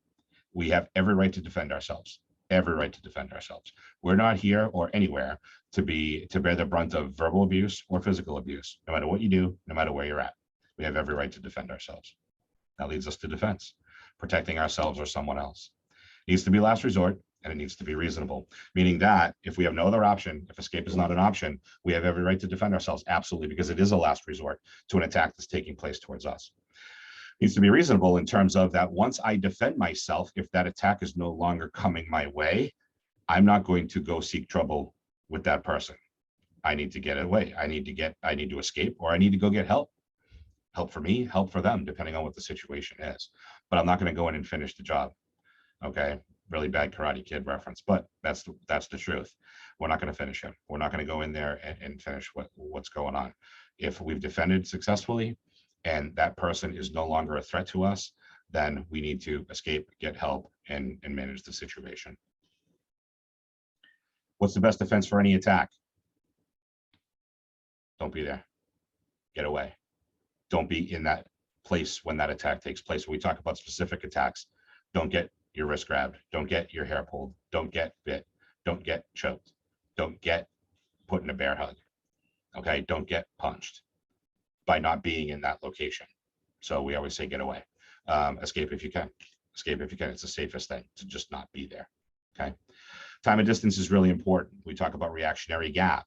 We have every right to defend ourselves. Every right to defend ourselves. We're not here or anywhere to bear the brunt of verbal abuse or physical abuse. No matter what you do, no matter where you're at, we have every right to defend ourselves. That leads us to defense, protecting ourselves or someone else. It needs to be last resort, and it needs to be reasonable, meaning that if we have no other option, if escape is not an option, we have every right to defend ourselves, absolutely, because it is a last resort to an attack that's taking place towards us. Needs to be reasonable in terms of that once I defend myself, if that attack is no longer coming my way, I'm not going to go seek trouble with that person. I need to get away. I need to escape, or I need to go get help. Help for me, help for them, depending on what the situation is. But I'm not going to go in and finish the job. Okay, really bad Karate Kid reference, but that's the truth. We're not going to finish him. We're not going to go in there and finish what's going on. If we've defended successfully, and that person is no longer a threat to us, then we need to escape, get help, and manage the situation. What's the best defense for any attack? Don't be there. Get away. Don't be in that place when that attack takes place. When we talk about specific attacks, don't get your wrist grabbed. Don't get your hair pulled. Don't get bit. Don't get choked. Don't get put in a bear hug. Okay? Don't get punched by not being in that location. So we always say get away. Escape if you can. Escape if you can. It's the safest thing to just not be there. Okay. Time and distance is really important. We talk about reactionary gap.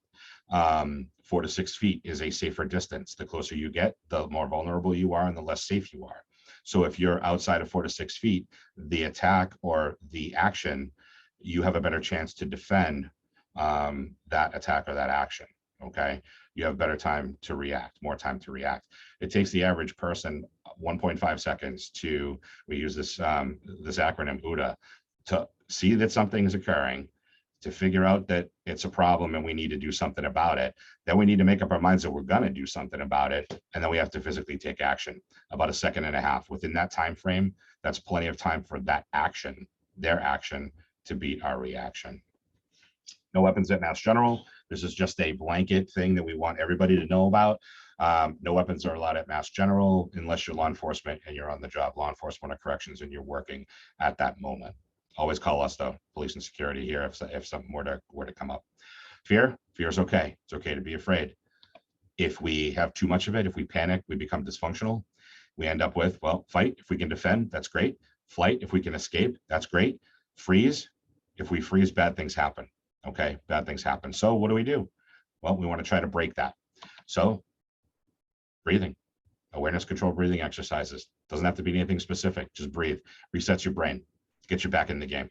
4 to 6 feet is a safer distance. The closer you get, the more vulnerable you are and the less safe you are. So if you're outside of 4 to 6 feet, the attack or the action, you have a better chance to defend that attack or that action. Okay, you have better time to react, more time to react. It takes the average person 1.5 seconds to, we use this this acronym OODA, to see that something is occurring, to figure out that it's a problem and we need to do something about it. Then we need to make up our minds that we're going to do something about it, and then we have to physically take action. About 1.5 seconds. Within that time frame, that's plenty of time for that action, their action, to beat our reaction. No weapons at Mass General. This is just a blanket thing that we want everybody to know about. No weapons are allowed at Mass General unless you're law enforcement and you're on the job, law enforcement or corrections, and you're working at that moment. Always call us though, police and security here if something were to come up. Fear is okay. It's okay to be afraid. If we have too much of it, if we panic, we become dysfunctional. We end up with, well, fight. If we can defend, that's great. Flight, if we can escape, that's great. Freeze, if we freeze, bad things happen. Okay, bad things happen. So what do? Well, we want to try to break that. So breathing, awareness control breathing exercises. Doesn't have to be anything specific. Just breathe, resets your brain, gets you back in the game.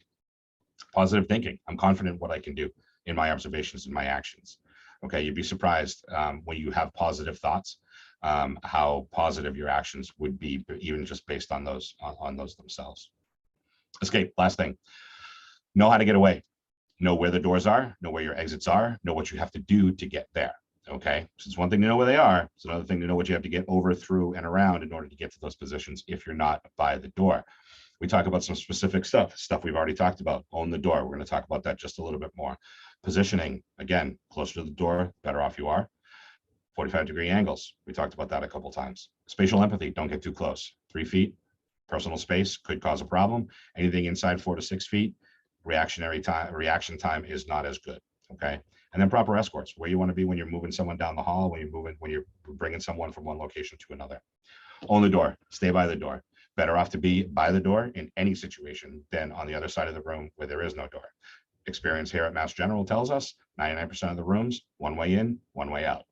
Positive thinking. I'm confident in what I can do in my observations and my actions. Okay, you'd be surprised when you have positive thoughts, how positive your actions would be, even just based on those themselves. Escape, last thing. Know how to get away. Know where the doors are, know where your exits are, know what you have to do to get there. Okay, so it's one thing to know where they are. It's another thing to know what you have to get over, through, and around in order to get to those positions if you're not by the door. We talk about some specific stuff we've already talked about. Own the door. We're going to talk about that just a little bit more. Positioning, again, closer to the door, better off you are. 45-degree angles. We talked about that a couple times. Spatial empathy, don't get too close. 3 feet, personal space could cause a problem. Anything inside 4 to 6 feet, reaction time is not as good. Okay. And then proper escorts, where you want to be when you're moving someone down the hall, when you're bringing someone from one location to another. Own the door, stay by the door. Better off to be by the door in any situation than on the other side of the room where there is no door. Experience here at Mass General tells us 99% of the rooms, one way in, one way out.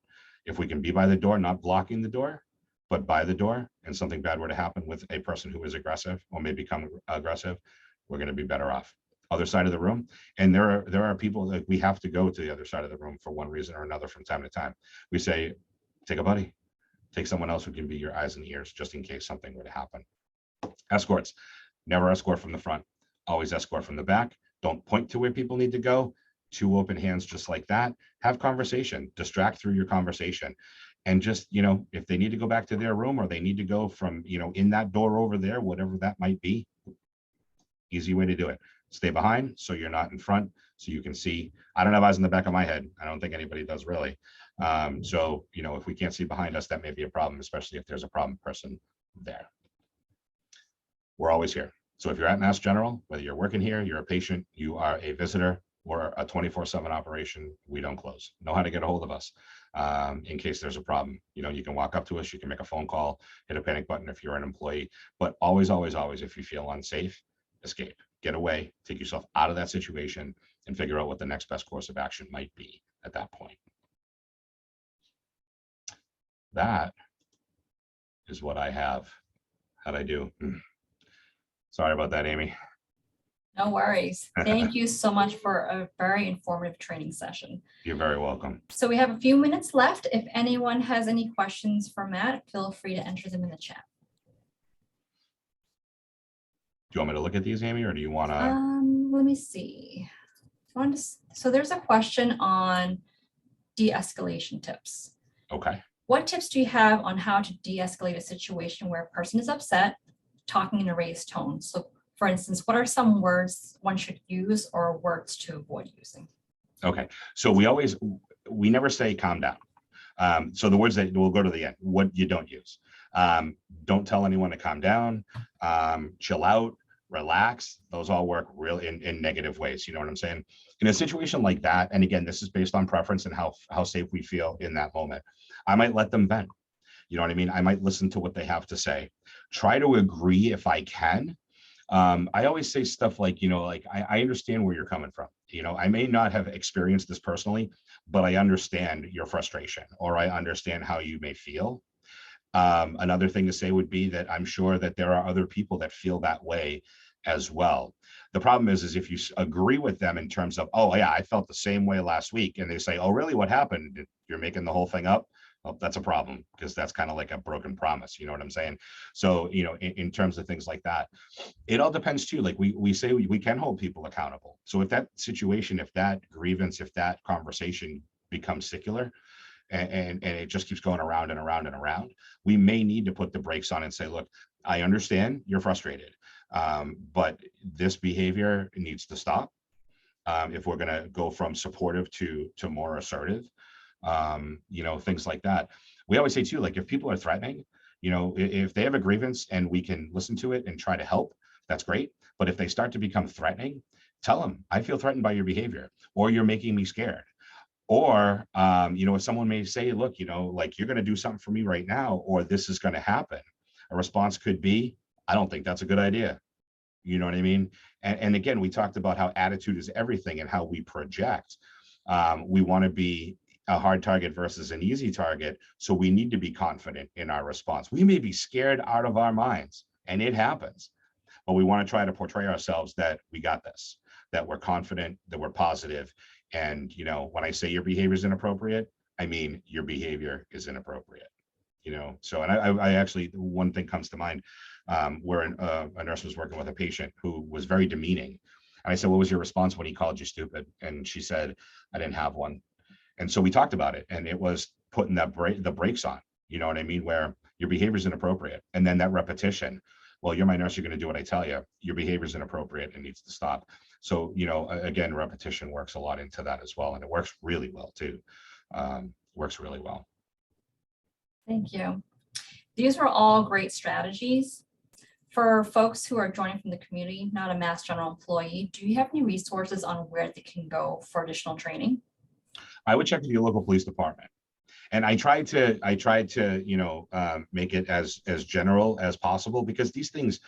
If we can be by the door, not blocking the door, but by the door, and something bad were to happen with a person who is aggressive or may become aggressive, we're going to be better off. Other side of the room, and there are people that we have to go to the other side of the room for one reason or another from time to time. We say, take a buddy, take someone else who can be your eyes and ears just in case something were to happen. Escorts, never escort from the front, always escort from the back. Don't point to where people need to go. 2 open hands just like that. Have conversation, distract through your conversation. And just, if they need to go back to their room or they need to go from, in that door over there, whatever that might be, easy way to do it. Stay behind so you're not in front, so you can see. I don't have eyes in the back of my head. I don't think anybody does really. So, if we can't see behind us, that may be a problem, especially if there's a problem person there. We're always here. So if you're at Mass General, whether you're working here, you're a patient, you are a visitor, or a 24/7 operation, we don't close. Know how to get a hold of us in case there's a problem. You can walk up to us, you can make a phone call, hit a panic button if you're an employee, but always, always, always, if you feel unsafe, escape, get away, take yourself out of that situation and figure out what the next best course of action might be at that point. That is what I have. How'd I do? Sorry about that, Amy. No worries. Thank you so much for a very informative training session. You're very welcome. So we have a few minutes left. If anyone has any questions for Matt, feel free to enter them in the chat. Do you want me to look at these, Amy, or do you want to? Let me see. So there's a question on de-escalation tips. Okay. What tips do you have on how to de-escalate a situation where a person is upset, talking in a raised tone? So for instance, what are some words one should use or words to avoid using? Okay, so we never say calm down. So the words that we'll go to the end, what you don't use. Don't tell anyone to calm down, chill out, relax. Those all work real in negative ways. You know what I'm saying? In a situation like that, and again, this is based on preference and how safe we feel in that moment, I might let them vent. You know what I mean? I might listen to what they have to say. Try to agree if I can. I always say stuff like, I understand where you're coming from. I may not have experienced this personally, but I understand your frustration, or I understand how you may feel. Another thing to say would be that I'm sure that there are other people that feel that way as well. The problem is if you agree with them in terms of, oh yeah, I felt the same way last week, and they say, oh really, what happened? You're making the whole thing up. Well, that's a problem, because that's kind of like a broken promise. You know what I'm saying? So, in terms of things like that, it all depends too. Like we say we can hold people accountable. So if that situation, if that grievance, if that conversation becomes secular, and it just keeps going around and around and around, we may need to put the brakes on and say, look, I understand you're frustrated, but this behavior needs to stop. If we're going to go from supportive to more assertive, things like that. We always say too, like if people are threatening, if they have a grievance and we can listen to it and try to help, that's great. But if they start to become threatening, tell them, I feel threatened by your behavior, or you're making me scared. Or, if someone may say, look, like you're going to do something for me right now, or this is going to happen. A response could be, I don't think that's a good idea. You know what I mean? And again, we talked about how attitude is everything and how we project. We want to be a hard target versus an easy target. So we need to be confident in our response. We may be scared out of our minds, and it happens, but we want to try to portray ourselves that we got this, that we're confident, that we're positive. And, when I say your behavior is inappropriate, I mean, your behavior is inappropriate, So, and I actually, one thing comes to mind, where a nurse was working with a patient who was very demeaning. And I said, what was your response when he called you stupid? And she said, I didn't have one. And so we talked about it, and it was putting the brakes on, you know what I mean, where your behavior is inappropriate. And then that repetition, well, you're my nurse, you're going to do what I tell you. Your behavior is inappropriate and needs to stop. So, you know, again, repetition works a lot into that as well. And it works really well too. Works really well. Thank you. These were all great strategies. For folks who are joining from the community, not a Mass General employee, do you have any resources on where they can go for additional training? I would check with your local police department. And I tried to, you know, make it as general as possible, because these things,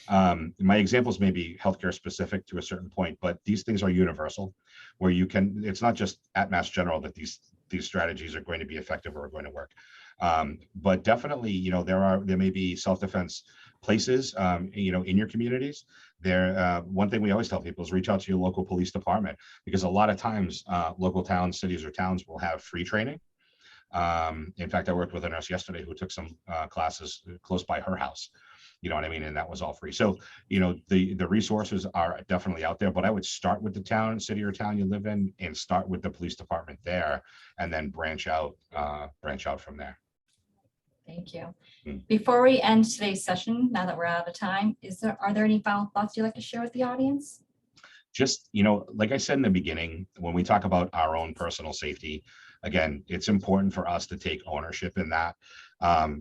my examples may be healthcare specific to a certain point, but these things are universal, where you can, it's not just at Mass General that these strategies are going to be effective or are going to work. But definitely, you know, there may be self-defense places, you know, in your communities. One thing we always tell people is reach out to your local police department, because a lot of times local towns, cities or towns will have free training. In fact, I worked with a nurse yesterday who took some classes close by her house, you know what I mean? And that was all free. So, you know, the resources are definitely out there, but I would start with the town, city or town you live in, and start with the police department there, and then branch out from there. Thank you. Before we end today's session, now that we're out of time, are there any final thoughts you'd like to share with the audience? Just, you know, like I said in the beginning, when we talk about our own personal safety, again, it's important for us to take ownership in that,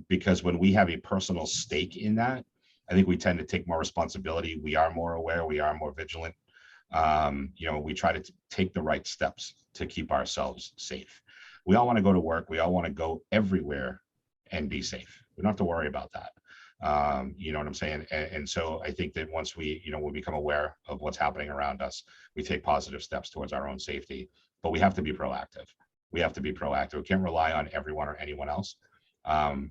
because when we have a personal stake in that, I think we tend to take more responsibility. We are more aware, we are more vigilant. You know, we try to take the right steps to keep ourselves safe. We all want to go to work. We all want to go everywhere and be safe. We don't have to worry about that. You know what I'm saying? And so I think that once we, you know, we become aware of what's happening around us, we take positive steps towards our own safety, but we have to be proactive. We have to be proactive. We can't rely on everyone or anyone else.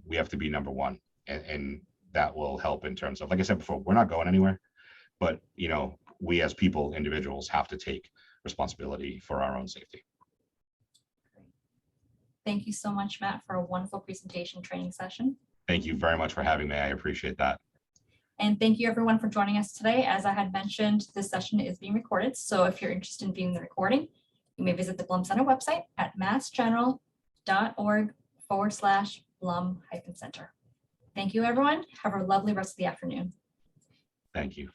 We have to be number one, and that will help in terms of, like I said before, we're not going anywhere, but, you know, we as people, individuals, have to take responsibility for our own safety. Thank you so much, Matt, for a wonderful presentation training session. Thank you very much for having me. I appreciate that. And thank you everyone for joining us today. As I had mentioned, this session is being recorded. So if you're interested in viewing the recording, you may visit the Blum Center website at massgeneral.org/Blum-Center. Thank you, everyone. Have a lovely rest of the afternoon. Thank you.